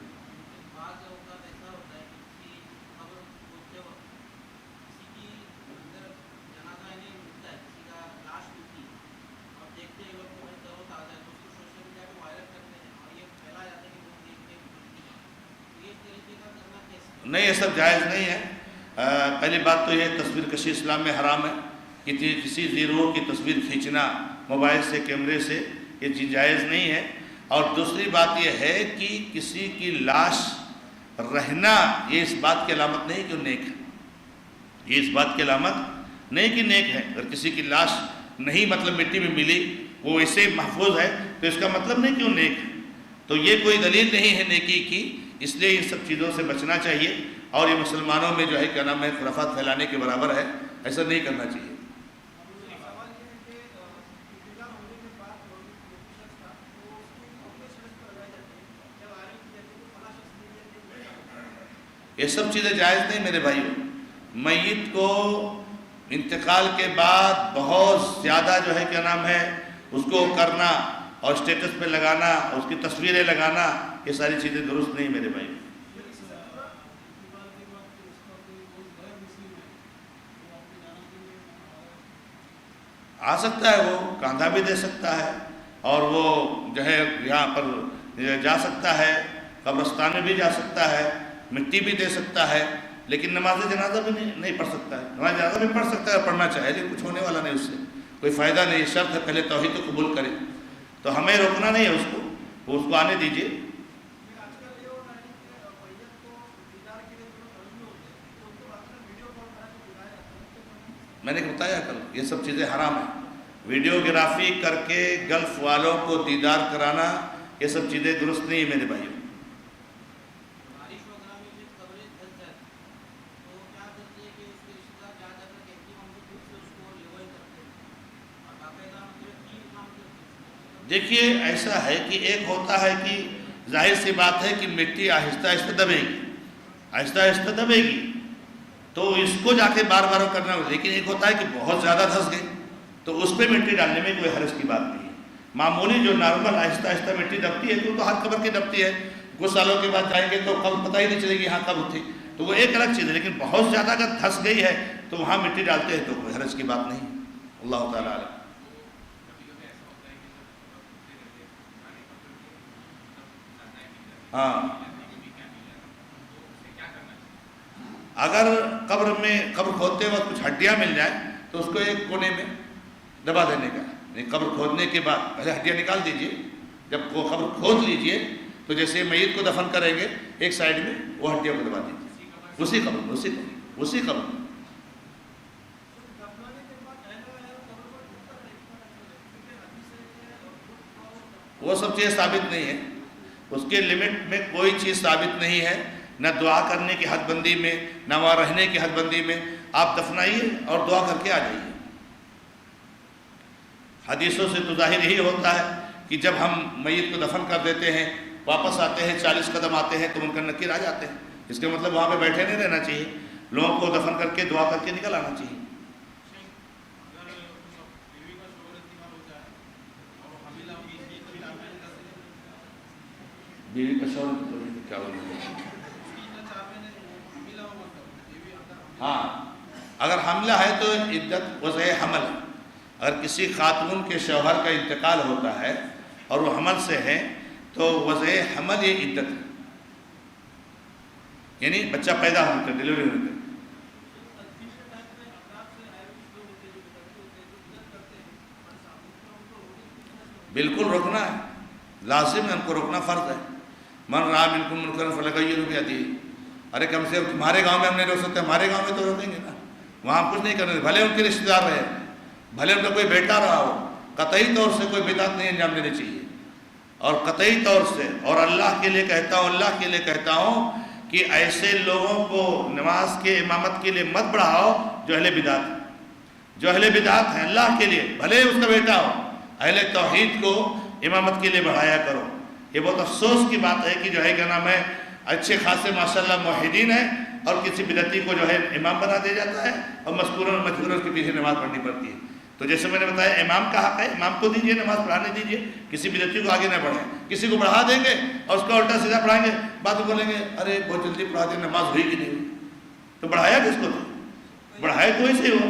نہیں، یہ سب جائز نہیں ہے۔ پہلی بات تو یہ تصویر کشی اسلام میں حرام ہے، کہ کسی ذی روح کی تصویر کھینچنا موبائل سے، کیمرے سے، یہ چیز جائز نہیں ہے۔ اور دوسری بات یہ ہے کہ کسی کی لاش رہنا یہ اس بات کی علامت نہیں کہ وہ نیک ہے، یہ اس بات کی علامت نہیں کہ نیک ہے۔ اگر کسی کی لاش نہیں مطلب مٹی میں ملی، وہ ایسے محفوظ ہے، تو اس کا مطلب نہیں کہ وہ نیک ہے، تو یہ کوئی دلیل نہیں ہے نیکی کی۔ اس لیے ان سب چیزوں سے بچنا چاہیے، اور یہ مسلمانوں میں جو ہے کیا نام ہے خرافات پھیلانے کے برابر ہے، ایسا نہیں کرنا چاہیے۔ یہ سب چیزیں جائز نہیں میرے بھائیوں۔ میت کو انتقال کے بعد بہت زیادہ جو ہے کیا نام ہے اس کو کرنا اور اسٹیٹس پہ لگانا، اس کی تصویریں لگانا، یہ ساری چیزیں درست نہیں میرے بھائی۔ آ سکتا ہے، وہ کاندھا بھی دے سکتا ہے، اور وہ جو ہے یہاں پر جا سکتا ہے، قبرستان میں بھی جا سکتا ہے، مٹی بھی دے سکتا ہے، لیکن نماز جنازہ بھی نہیں پڑھ سکتا ہے۔ نماز جنازہ بھی پڑھ سکتا ہے، پڑھنا چاہے، لیکن کچھ ہونے والا نہیں، اس سے کوئی فائدہ نہیں۔ شرط ہے پہلے توحید کو قبول کرے، تو ہمیں روکنا نہیں ہے اس کو، وہ اس کو آنے دیجیے۔ میں نے بتایا کل، یہ سب چیزیں حرام ہیں۔ ویڈیوگرافی کر کے گلف والوں کو دیدار کرانا، یہ سب چیزیں درست نہیں ہیں میرے بھائیوں۔ دیکھیے ایسا ہے کہ ایک ہوتا ہے کہ ظاہر سی بات ہے کہ مٹی آہستہ آہستہ دبے گی، آہستہ آہستہ دبے گی، تو اس کو جا کے بار بار کرنا ہوگا۔ لیکن ایک ہوتا ہے کہ بہت زیادہ دھس گئی تو اس پہ مٹی ڈالنے میں کوئی حرج کی بات نہیں ہے۔ معمولی جو نارمل آہستہ آہستہ مٹی دبتی ہے تو ہاتھ قبر کی دبتی ہے، کچھ سالوں کے بعد جائیں گے تو قبر پتہ ہی نہیں چلے گی یہاں قبر تھی، تو وہ ایک الگ چیز ہے۔ لیکن بہت زیادہ اگر دھس گئی ہے تو وہاں مٹی ڈالتے ہیں تو کوئی حرج کی بات نہیں۔ اللہ تعالیٰ علیہ۔ ہاں، اگر قبر میں قبر کھودتے وقت کچھ ہڈیاں مل جائیں تو اس کو ایک کونے میں دبا دینے کا، یعنی قبر کھودنے کے بعد پہلے ہڈیاں نکال دیجئے، جب وہ قبر کھود لیجئے تو جیسے میت کو دفن کریں گے ایک سائیڈ میں وہ ہڈیاں کو دبا دیجئے، اسی قبر وہ سب چیزیں ثابت نہیں ہے، اس کے لمٹ میں کوئی چیز ثابت نہیں ہے، نہ دعا کرنے کی حد بندی میں، نہ وہاں رہنے کی حد بندی میں۔ آپ دفنائیے اور دعا کر کے آ جائیے، حدیثوں سے تو ظاہر یہی ہوتا ہے کہ جب ہم میت کو دفن کر دیتے ہیں، واپس آتے ہیں، 40 قدم آتے ہیں تو منکر نکیر آ جاتے ہیں۔ اس کا مطلب وہاں پہ بیٹھے نہیں رہنا چاہیے، لوگوں کو دفن کر کے دعا کر کے نکل آنا چاہیے۔ بیوی کا شوہر کیا بولیں گے؟ ہاں، اگر حاملہ ہے تو عدت وضع حمل ہے۔ اگر کسی خاتون کے شوہر کا انتقال ہوتا ہے اور وہ حمل سے ہے تو وضع حمل یہ عدت ہے، یعنی بچہ پیدا ہونے تک، ڈیلیوری ہونے تک۔ بالکل روکنا ہے، لازم ہے، ہم کو روکنا فرض ہے۔ من رأى منکم منکرا فلیغیرہ بیدہ، ارے کم سے تمہارے گاؤں میں ہم نہیں روک سکتے، ہمارے گاؤں میں تو روکیں گے نا، وہاں ہم کچھ نہیں کرنے، بھلے ان کے رشتہ دار رہے، بھلے ان کا کوئی بیٹا رہا ہو، قطعی طور سے کوئی بدعت نہیں انجام دینی چاہیے۔ اور قطعی طور سے، اور اللہ کے لیے کہتا ہوں کہ ایسے لوگوں کو نماز کے امامت کے لیے مت بڑھاؤ جو اہل بدعت ہیں، جو اہل بدعت ہیں، اللہ کے لیے، بھلے اس کا بیٹا ہو، اہل توحید کو امامت کے لیے بڑھایا کرو۔ یہ بہت افسوس کی بات ہے کہ جو ہے کیا نام ہے، اچھے خاصے ماشاءاللہ موحدین ہیں اور کسی بدعتی کو جو ہے امام بنا دیا جاتا ہے اور مذکوراً مجبوراً اس کے پیچھے نماز پڑھنی پڑتی ہے۔ تو جیسے میں نے بتایا امام کا حق ہے، امام کو دیجئے، نماز پڑھانے دیجئے، کسی بدعتی کو آگے نہ بڑھائیں۔ کسی کو بڑھا دیں گے اور اس کا الٹا سیدھا پڑھائیں گے، بات بولیں گے ارے بہت جلدی پڑھا دیں، نماز ہوئی کہ نہیں ہوئی، تو بڑھایا کس کو؟ تو بڑھائے کوئی سے ہو۔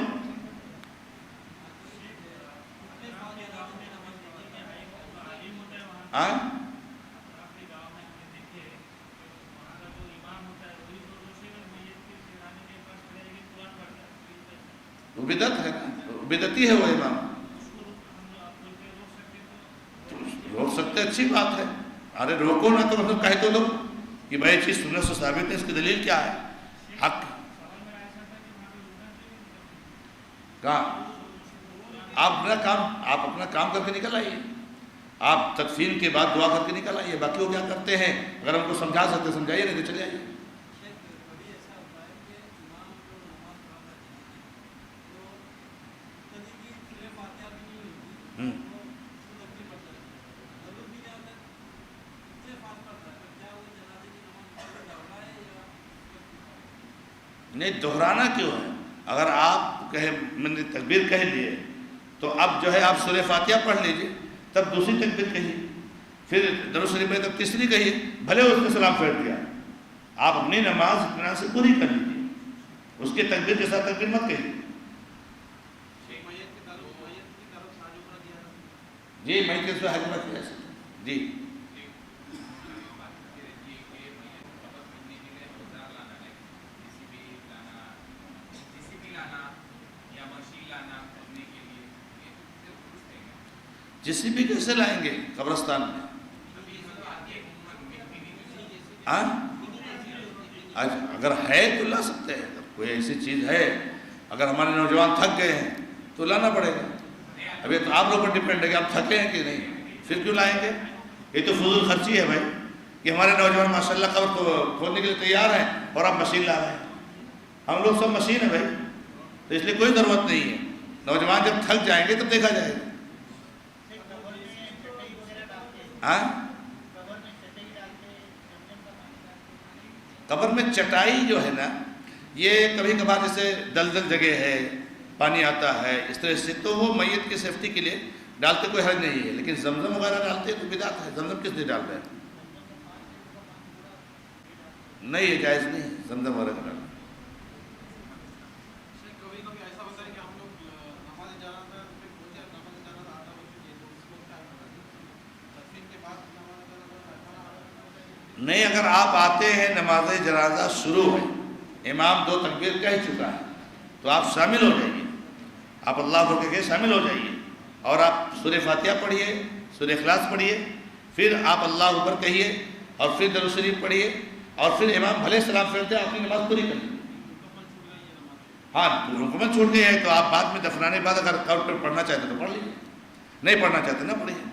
وہ بدعت ہے نا، بدعتی ہے وہ امام، روک سکتے، اچھی بات ہے، ارے روکو نہ تو مطلب کہے تو لوگ کہ بھائی چیز سنت سے ثابت ہے، اس کی دلیل کیا ہے؟ حق کہاں؟ آپ اپنا کام کر کے نکل آئیے، آپ تدفین کے بعد دعا کر کے نکل آئیے، باقی وہ کیا کرتے ہیں اگر ہم کو سمجھا سکتے سمجھائیے، نہیں تو چلے آئیے۔ نہیں دہرانا کیوں ہے؟ اگر آپ میں نے تکبیر کہہ لیے تو اب جو ہے آپ سورہ فاتحہ پڑھ لیجئے، تب دوسری تکبیر کہیے، پھر درود شریف میں تب تیسری کہیے، بھلے اس نے سلام پھیر دیا، آپ اپنی نماز اطمینان سے پوری کر لیجیے، اس کے تکبیر کے ساتھ تکبیر مت کہیے۔ جی میں کس میں حج مت کیا جی جسی بھی کیسے لائیں گے قبرستان میں؟ اگر ہے تو لا سکتے ہیں، کوئی ایسی چیز ہے، اگر ہمارے نوجوان تھک گئے ہیں تو لانا پڑے گا۔ ابھی تو آپ لوگ پر ڈیپینڈ ہے کہ آپ تھکے ہیں کہ نہیں، پھر کیوں لائیں گے؟ یہ تو فضول خرچی ہے بھائی، کہ ہمارے نوجوان ماشاءاللہ قبر کو کھودنے کے لیے تیار ہیں اور آپ مشین لا رہے ہیں۔ ہم لوگ سب مشین ہیں بھائی، تو اس لیے کوئی ضرورت نہیں ہے۔ نوجوان جب تھک جائیں گے تب دیکھا جائے گا۔ قبر میں چٹائی جو ہے نا، یہ کبھی کبھار جیسے دلدل جگہ ہے، پانی آتا ہے اس طرح سے، تو وہ میت کی سیفٹی کے لیے ڈالتے، کوئی حرج نہیں ہے، لیکن زمزم وغیرہ ڈالتے تو بدعت ہے۔ زمزم کس لیے ڈال رہے ہیں؟ نہیں ہے، جائز نہیں ہے زمزم وغیرہ ڈالنا۔ نہیں، اگر آپ آتے ہیں نماز جنازہ شروع ہے، امام 2 تکبیر کہہ چکا ہے تو آپ شامل ہو جائیے، آپ اللہ کو کہہ کے شامل ہو جائیے، اور آپ سورہ فاتحہ پڑھیے، سورہ اخلاص پڑھیے، پھر آپ اللہ اکبر کہیے، اور پھر درود شریف پڑھیے، اور پھر امام بھلے سلام پھیرتے ہیں، اپنی نماز پوری کر لیجیے۔ ہاں حکومت چھوڑ گئی ہے تو آپ بعد میں دفنانے کے بعد اگر قبر پر پڑھنا چاہتے تو پڑھ لیجیے، نہیں پڑھنا چاہتے نہ پڑھیے۔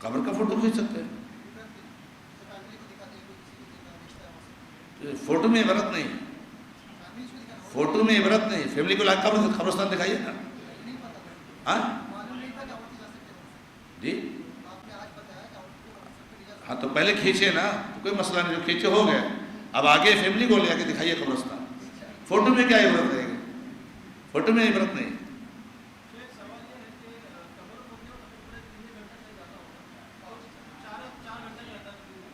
قبر کا فوٹو کھینچ سکتے ہیں، فوٹو میں عبرت نہیں ہے، فوٹو میں عبرت نہیں، فیملی کو لا قبرستان دکھائیے نا. ہاں جی ہاں تو پہلے کھینچے نا، تو کوئی مسئلہ نہیں، جو کھینچے ہو گئے. اب آگے فیملی کو لے آ کے دکھائیے قبرستان. فوٹو میں کیا عبرت رہے گی؟ فوٹو میں عبرت نہیں.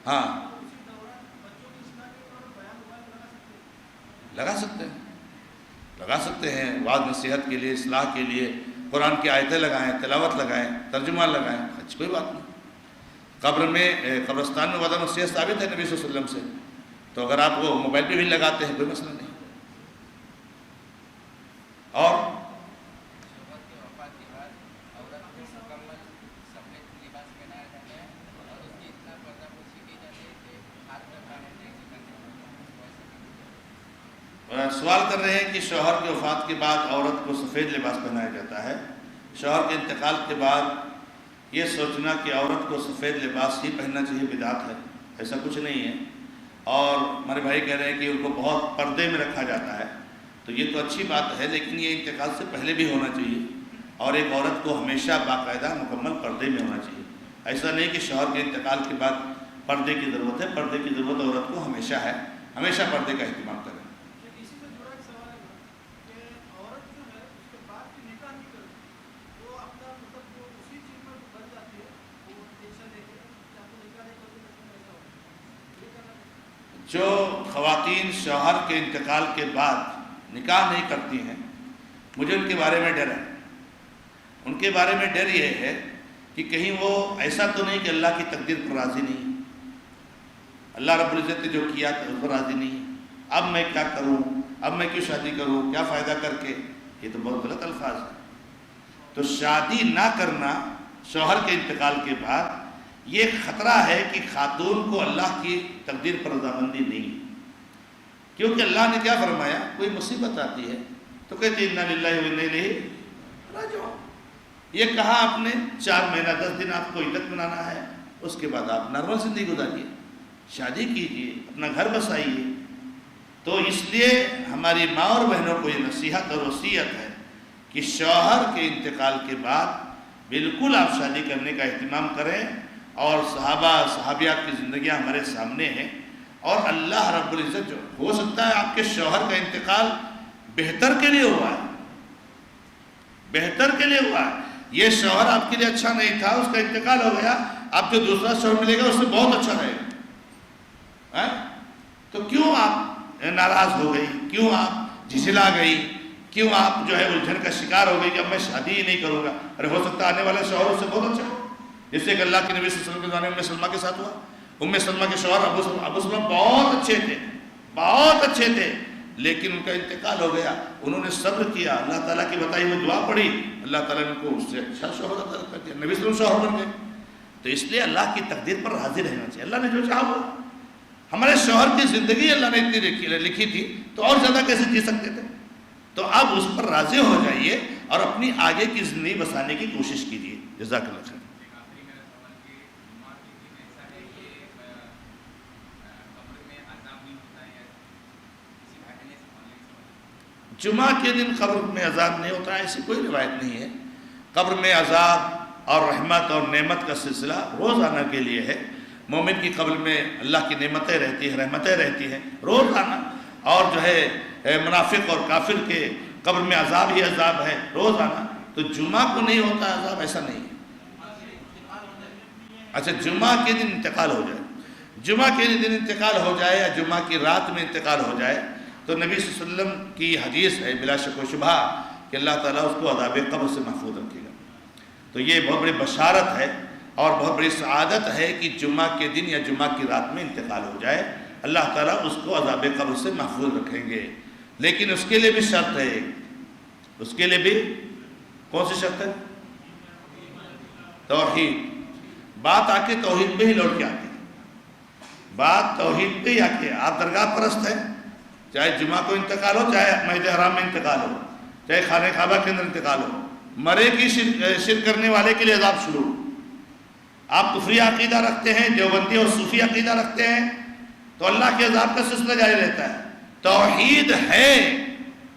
ہاں لگا سکتے ہیں وعظ نصیحت کے لیے، اصلاح کے لیے، قرآن کی آیتیں لگائیں، تلاوت لگائیں، ترجمہ لگائیں، کوئی بات نہیں. قبرستان میں وعظ نصیحت ثابت ہے نبی صلی اللہ علیہ وسلم سے، تو اگر آپ وہ موبائل پہ بھی لگاتے ہیں کوئی مسئلہ نہیں. اور سوال کر رہے ہیں کہ شوہر کے وفات کے بعد عورت کو سفید لباس پہنایا جاتا ہے. شوہر کے انتقال کے بعد یہ سوچنا کہ عورت کو سفید لباس ہی پہننا چاہیے بدعت ہے، ایسا کچھ نہیں ہے. اور ہمارے بھائی کہہ رہے ہیں کہ ان کو بہت پردے میں رکھا جاتا ہے، تو یہ تو اچھی بات ہے، لیکن یہ انتقال سے پہلے بھی ہونا چاہیے. اور ایک عورت کو ہمیشہ باقاعدہ مکمل پردے میں ہونا چاہیے. ایسا نہیں کہ شوہر کے انتقال کے بعد پردے کی ضرورت ہے. پردے کی ضرورت عورت کو ہمیشہ ہے، ہمیشہ پردے کا اہتمام کریں. جو خواتین شوہر کے انتقال کے بعد نکاح نہیں کرتی ہیں، مجھے ان کے بارے میں ڈر ہے. ان کے بارے میں ڈر یہ ہے کہ کہیں وہ ایسا تو نہیں کہ اللہ کی تقدیر پر راضی نہیں، اللہ رب العزت نے جو کیا اس پر راضی نہیں، اب میں کیا کروں، اب میں کیوں شادی کروں، کیا فائدہ کر کے. یہ تو بہت غلط الفاظ ہیں. تو شادی نہ کرنا شوہر کے انتقال کے بعد یہ خطرہ ہے کہ خاتون کو اللہ کی تقدیر پر رضامندی نہیں، کیونکہ اللہ نے کیا فرمایا، کوئی مصیبت آتی ہے تو کہتے ہیں انا للہ و انا الیہ راجعون. یہ کہا آپ نے 4 مہینہ 10 دن آپ کو عدت منانا ہے، اس کے بعد آپ نارمل زندگی گزاریے، شادی کیجیے، اپنا گھر بسائیے. تو اس لیے ہماری ماں اور بہنوں کو یہ نصیحت اور وصیت ہے کہ شوہر کے انتقال کے بعد بالکل آپ شادی کرنے کا اہتمام کریں. اور صحابہ صحابیات کی زندگیاں ہمارے سامنے ہیں، اور اللہ رب العزت جو ہو سکتا ہے آپ کے شوہر کا انتقال بہتر کے لیے ہوا ہے، بہتر کے لیے ہوا ہے. یہ شوہر آپ کے لیے اچھا نہیں تھا، اس کا انتقال ہو گیا، آپ جو دوسرا شوہر ملے گا اس سے بہت اچھا رہے گا. تو کیوں آپ ناراض ہو گئی، کیوں آپ جھجلا گئی، کیوں آپ جو ہے الجھن کا شکار ہو گئی کہ اب میں شادی ہی نہیں کروں گا. ارے ہو سکتا ہے آنے والے شوہر اس سے بہت اچھا ہو، جس سے کہ اللہ کے نبی صلی اللہ علیہ وسلم کے زمانے میں ام سلمہ کے ساتھ ہوا. ام سلمہ کے شوہر ابو سلمہ بہت اچھے تھے، بہت اچھے تھے، لیکن ان کا انتقال ہو گیا. انہوں نے صبر کیا، اللہ تعالیٰ کی بتائی ہوئی دعا پڑھی، اللہ تعالیٰ نے ان کو اس سے اچھا شوہر عطا کر دیا، نبی صلی اللہ علیہ وسلم شوہر بن گئے. تو اس لیے اللہ کی تقدیر پر راضی رہنا چاہیے. اللہ نے جو چاہا وہ. ہمارے شوہر کی زندگی اللہ نے اتنی لکھی تھی تو اور زیادہ کیسے جی سکتے تھے. تو اب اس پر راضی ہو جائیے اور اپنی آگے کی زندگی بسانے کی کوشش کیجیے. جزاک اللہ خیر. جمعہ کے دن قبر میں عذاب نہیں ہوتا ہے، ایسی کوئی روایت نہیں ہے. قبر میں عذاب اور رحمت اور نعمت کا سلسلہ روزانہ کے لیے ہے. مومن کی قبر میں اللہ کی نعمتیں رہتی ہیں، رحمتیں رہتی ہیں روزانہ. اور جو ہے منافق اور کافر کے قبر میں عذاب ہی عذاب ہے روزانہ. تو جمعہ کو نہیں ہوتا عذاب، ایسا نہیں ہے. اچھا جمعہ کے دن انتقال ہو جائے، جمعہ کے دن انتقال ہو جائے یا جمعہ کی رات میں انتقال ہو جائے تو نبی صلی اللہ علیہ وسلم کی حدیث ہے بلا شک و شبہ کہ اللہ تعالیٰ اس کو عذاب قبر سے محفوظ رکھے گا. تو یہ بہت بڑی بشارت ہے اور بہت بڑی سعادت ہے کہ جمعہ کے دن یا جمعہ کی رات میں انتقال ہو جائے، اللہ تعالیٰ اس کو عذاب قبر سے محفوظ رکھیں گے. لیکن اس کے لیے بھی شرط ہے، اس کے لیے بھی کون سی شرط ہے؟ توحید. بات آ کے توحید پہ ہی لوٹ کے آتی ہے، بات توحید پہ ہی آ کے. آپ درگاہ پرست ہیں، چاہے جمعہ کو انتقال ہو، چاہے مسجد حرام میں انتقال ہو، چاہے خانہ کعبہ کے اندر انتقال ہو، مرے کی شرک کرنے والے کے لیے عذاب شروع. آپ کفری عقیدہ رکھتے ہیں، دیوبندی اور صوفی عقیدہ رکھتے ہیں، تو اللہ کے عذاب کا سلسلہ جاری رہتا ہے. توحید ہے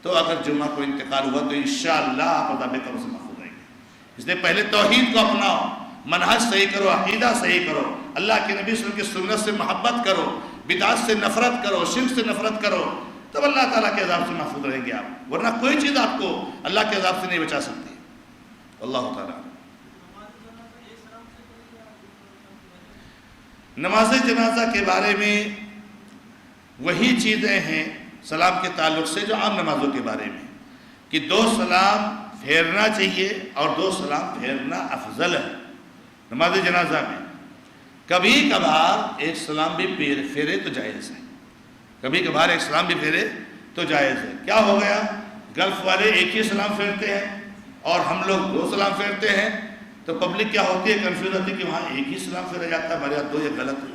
تو اگر جمعہ کو انتقال ہوا تو انشاءاللہ آپ عذاب قبر سے محفوظ رہیں گے۔ اس لیے پہلے توحید کو اپناؤ، منہج صحیح کرو، عقیدہ صحیح کرو، اللہ کے نبی صلی اللہ علیہ وسلم کی سنت سے محبت کرو، بدعت سے نفرت کرو، شرک سے نفرت کرو، تب اللہ تعالیٰ کے عذاب سے محفوظ رہیں گے آپ، ورنہ کوئی چیز آپ کو اللہ کے عذاب سے نہیں بچا سکتی۔ اللہ تعالیٰ نماز جنازہ کے بارے میں وہی چیزیں ہیں سلام کے تعلق سے جو عام نمازوں کے بارے میں، کہ 2 سلام پھیرنا چاہیے اور 2 سلام پھیرنا افضل ہے نماز جنازہ میں۔ کبھی کبھار ایک سلام بھی پھیرے تو جائز ہے، کبھی کبھار ایک سلام بھی پھیرے تو جائز ہے۔ کیا ہو گیا، گلف والے ایک ہی سلام پھیرتے ہیں اور ہم لوگ 2 سلام پھیرتے ہیں، تو پبلک کیا ہوتی ہے، کنفیوز ہوتی ہے کہ وہاں ایک ہی سلام پھیرا جاتا ہے، ہمارے یہاں 2، یہ غلط ہے،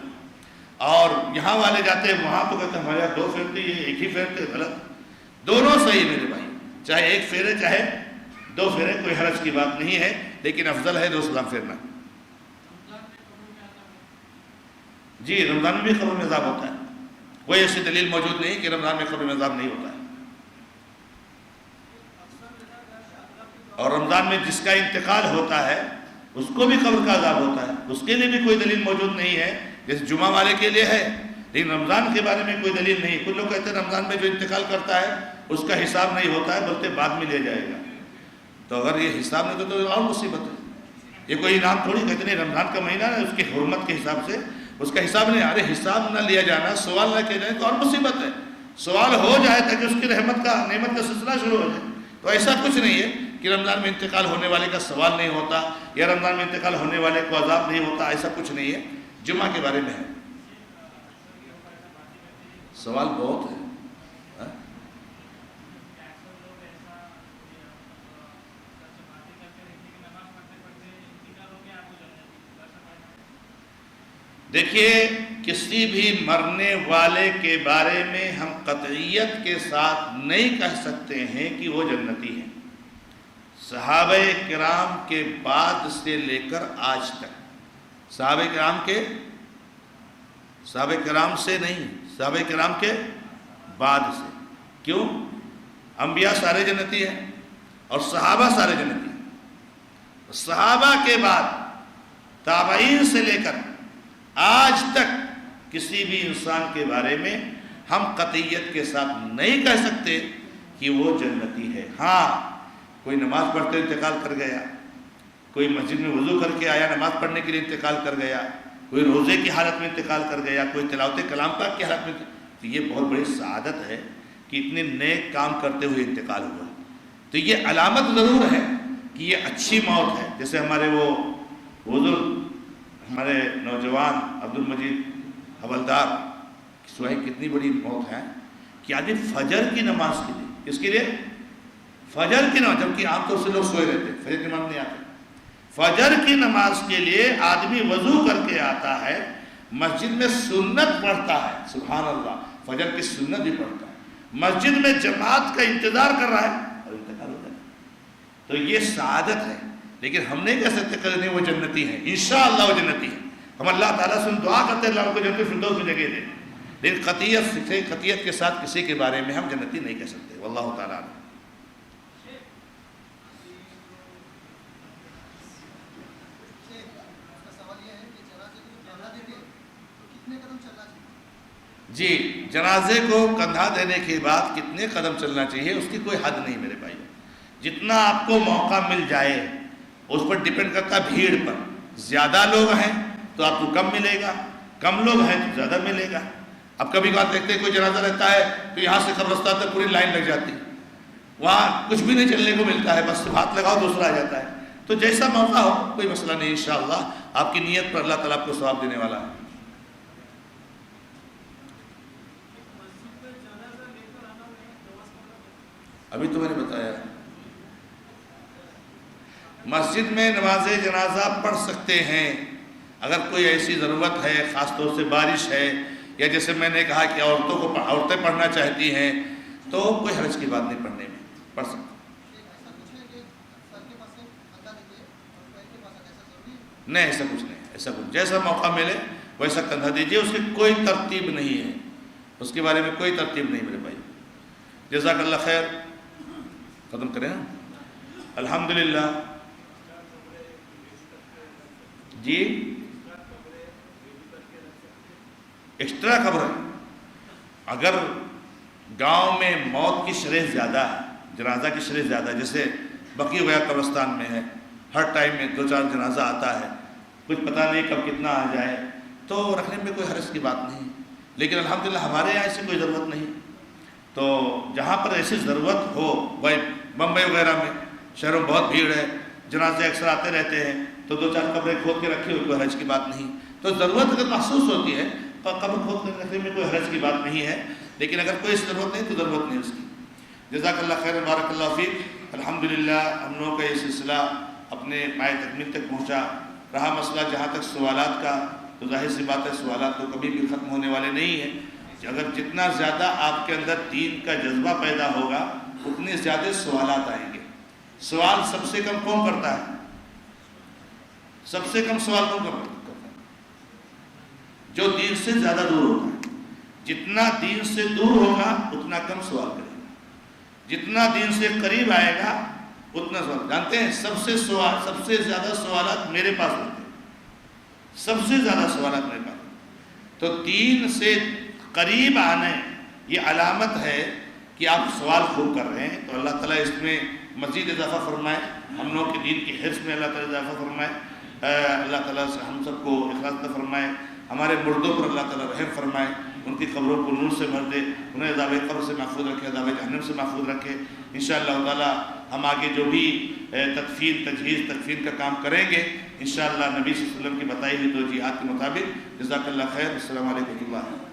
اور یہاں والے جاتے ہیں وہاں تو کہتے ہیں ہمارے یہاں 2 پھیرتے، یہ ایک ہی پھیرتے، غلط۔ دونوں صحیح میرے بھائی، چاہے ایک پھیرے چاہے 2 پھیرے، کوئی حرج کی بات نہیں ہے، لیکن افضل ہے 2 سلام پھیرنا۔ جی رمضان میں بھی قبر میں عذاب ہوتا ہے، کوئی ایسی دلیل موجود نہیں کہ رمضان میں قبر میں عذاب نہیں ہوتا ہے، اور رمضان میں جس کا انتقال ہوتا ہے اس کو بھی قبر کا عذاب ہوتا ہے، اس کے لیے بھی کوئی دلیل موجود نہیں ہے، جیسے جمعہ والے کے لیے ہے، لیکن رمضان کے بارے میں کوئی دلیل نہیں۔ کچھ لوگ کہتے ہیں رمضان میں جو انتقال کرتا ہے اس کا حساب نہیں ہوتا ہے، بلکہ بعد میں لے جائے گا، تو اگر یہ حساب نہیں تو اور مصیبت ہے، یہ کوئی انعام تھوڑی، کہتے نہیں رمضان کا مہینہ ہے اس کی حرمت کے حساب سے اس کا حساب نہیں، ارے حساب نہ لیا جانا، سوال نہ کیا جائے تو اور مصیبت ہے، سوال ہو جائے تاکہ اس کی رحمت کا نعمت کا سلسلہ شروع ہو جائے۔ تو ایسا کچھ نہیں ہے کہ رمضان میں انتقال ہونے والے کا سوال نہیں ہوتا یا رمضان میں انتقال ہونے والے کو عذاب نہیں ہوتا، ایسا کچھ نہیں ہے، جمعہ کے بارے میں ہے، سوال بہت ہے۔ دیکھیے کسی بھی مرنے والے کے بارے میں ہم قطعیت کے ساتھ نہیں کہہ سکتے ہیں کہ وہ جنتی ہے، صحابہ کرام کے بعد سے لے کر آج تک، صحابہ کرام سے نہیں، صحابہ کرام کے بعد سے، کیوں؟ انبیاء سارے جنتی ہیں اور صحابہ سارے جنتی ہیں، صحابہ کے بعد تابعین سے لے کر آج تک کسی بھی انسان کے بارے میں ہم قطعیت کے ساتھ نہیں کہہ سکتے کہ وہ جنتی ہے۔ ہاں کوئی نماز پڑھتے انتقال کر گیا، کوئی مسجد میں وضو کر کے آیا نماز پڑھنے کے لیے انتقال کر گیا، کوئی روزے کی حالت میں انتقال کر گیا، کوئی تلاوت کلام پاک کی حالت میں، تو یہ بہت بڑی سعادت ہے کہ اتنے نیک کام کرتے ہوئے انتقال ہوا، تو یہ علامت ضرور ہے کہ یہ اچھی موت ہے۔ جیسے ہمارے وہ بزرگ، ہمارے نوجوان عبد المجید حوالدار سوائے کتنی بڑی موت ہے کہ آدمی فجر کی نماز کے لیے، کس کے لیے؟ فجر کی نماز، جبکہ عام طور سے لوگ سوئے رہتے، فجر کی نماز نہیں آتے، فجر کی نماز کے لیے آدمی وضو کر کے آتا ہے، مسجد میں سنت پڑھتا ہے، سبحان اللہ، فجر کی سنت بھی پڑھتا ہے، مسجد میں جماعت کا انتظار کر رہا ہے اور انتقال ہو جاتا ہے، تو یہ سعادت ہے۔ لیکن ہم نہیں کہہ سکتے کہ نہیں وہ جنتی ہیں، انشاءاللہ وہ جنتی ہیں، ہم اللہ تعالیٰ سے دعا کرتے ہیں اللہ کو جنت الفردوس میں جگہ دے، لیکن قطعیت کے ساتھ کسی کے بارے میں ہم جنتی نہیں کہہ سکتے، واللہ تعالیٰ عنہ۔ جی جنازے کو کندھا دینے کے بعد کتنے قدم چلنا چاہیے اس کی کوئی حد نہیں میرے بھائی، جتنا آپ کو موقع مل جائے، اس پر ڈیپینڈ کرتا ہے بھیڑ پر، زیادہ لوگ ہیں تو آپ کو کم ملے گا، کم لوگ ہیں تو زیادہ ملے گا۔ اب کبھی کبھار دیکھتے ہیں کوئی جنازہ رہتا ہے تو یہاں سے قبرستان تک پوری لائن لگ جاتی ہے، وہاں کچھ بھی نہیں چلنے کو ملتا ہے، بس ہاتھ لگاؤ دوسرا آ جاتا ہے، تو جیسا موقع ہو کوئی مسئلہ نہیں، انشاءاللہ آپ کی نیت پر اللہ تعالیٰ آپ کو ثواب دینے والا ہے۔ ابھی تو میں نے بتایا مسجد میں نماز جنازہ پڑھ سکتے ہیں اگر کوئی ایسی ضرورت ہے، خاص طور سے بارش ہے، یا جیسے میں نے کہا کہ عورتیں پڑھنا چاہتی ہیں تو کوئی حرج کی بات نہیں، پڑھنے میں پڑھ سکتے۔ نہیں ایسا کچھ نہیں، ایسا کچھ جیسا موقع ملے ویسا کندھا دیجیے، اس کی کوئی ترتیب نہیں ہے، اس کے بارے میں کوئی ترتیب نہیں میرے بھائی۔ جزاک اللہ خیر۔ ختم کریں. الحمدللہ جی ایکسٹرا خبر ہے. اگر گاؤں میں موت کی شرح زیادہ ہے، جنازہ کی شرح زیادہ ہے، جیسے بقیع وغیرہ قبرستان میں ہے، ہر ٹائم میں 2-4 جنازہ آتا ہے، کچھ پتہ نہیں کب کتنا آ جائے، تو رکھنے میں کوئی حرج کی بات نہیں. لیکن الحمدللہ ہمارے یہاں ایسی کوئی ضرورت نہیں. تو جہاں پر ایسی ضرورت ہو، بھائی بمبئی وغیرہ میں شہروں میں بہت بھیڑ ہے، جنازے اکثر آتے رہتے ہیں، تو 2-4 قبریں کھود کے رکھی ہوئی، کوئی حرج کی بات نہیں. تو ضرورت اگر محسوس ہوتی ہے تو قبر کھود کے رکھنے میں کوئی حرج کی بات نہیں ہے. لیکن اگر کوئی ضرورت نہیں تو ضرورت نہیں اس کی. جزاک اللہ خیر، بارک اللہ فیک. الحمدللہ ہم لوگوں کا یہ سلسلہ اپنے پائے تکمیل تک پہنچا. رہا مسئلہ جہاں تک سوالات کا، تو ظاہر سی بات ہے سوالات تو کبھی بھی ختم ہونے والے نہیں ہیں. اگر جتنا زیادہ آپ کے اندر دین کا جذبہ پیدا ہوگا اتنے زیادہ سوالات آئیں گے. سوال سب سے کم کون کرتا ہے؟ سب سے کم سوال کون کرتا ہے؟ جو دین سے زیادہ دور ہوتا ہے. جتنا دین سے دور ہوگا اتنا کم سوال کرے گا، جتنا دین سے قریب آئے گا اتنا سوال. جانتے ہیں سب سے زیادہ سوالات میرے پاس ہوتے ہیں، سب سے زیادہ سوالات میرے پاس. تو دین سے قریب آنے یہ علامت ہے کہ آپ سوال خوب کر رہے ہیں. تو اللہ تعالیٰ اس میں مزید اضافہ فرمائے، ہم لوگ کے دین کی حرص میں اللہ تعالیٰ اضافہ فرمائے. اللہ تعالیٰ سے ہم سب کو اخلاص عطا فرمائے. ہمارے مردوں پر اللہ تعالیٰ رحم فرمائے، ان کی قبروں کو نور سے بھر دے، انہیں عذاب قبر سے محفوظ رکھے، عذاب جہنم سے محفوظ رکھے. انشاءاللہ تعالیٰ ہم آگے جو بھی تدفین، تجہیز، تکفین کا کام کریں گے انشاءاللہ نبی صلی اللہ علیہ وسلم کی بتائی ہوئی توجیہات کے مطابق. جزاک اللہ خیر. السلام علیکم و رحمۃ اللہ.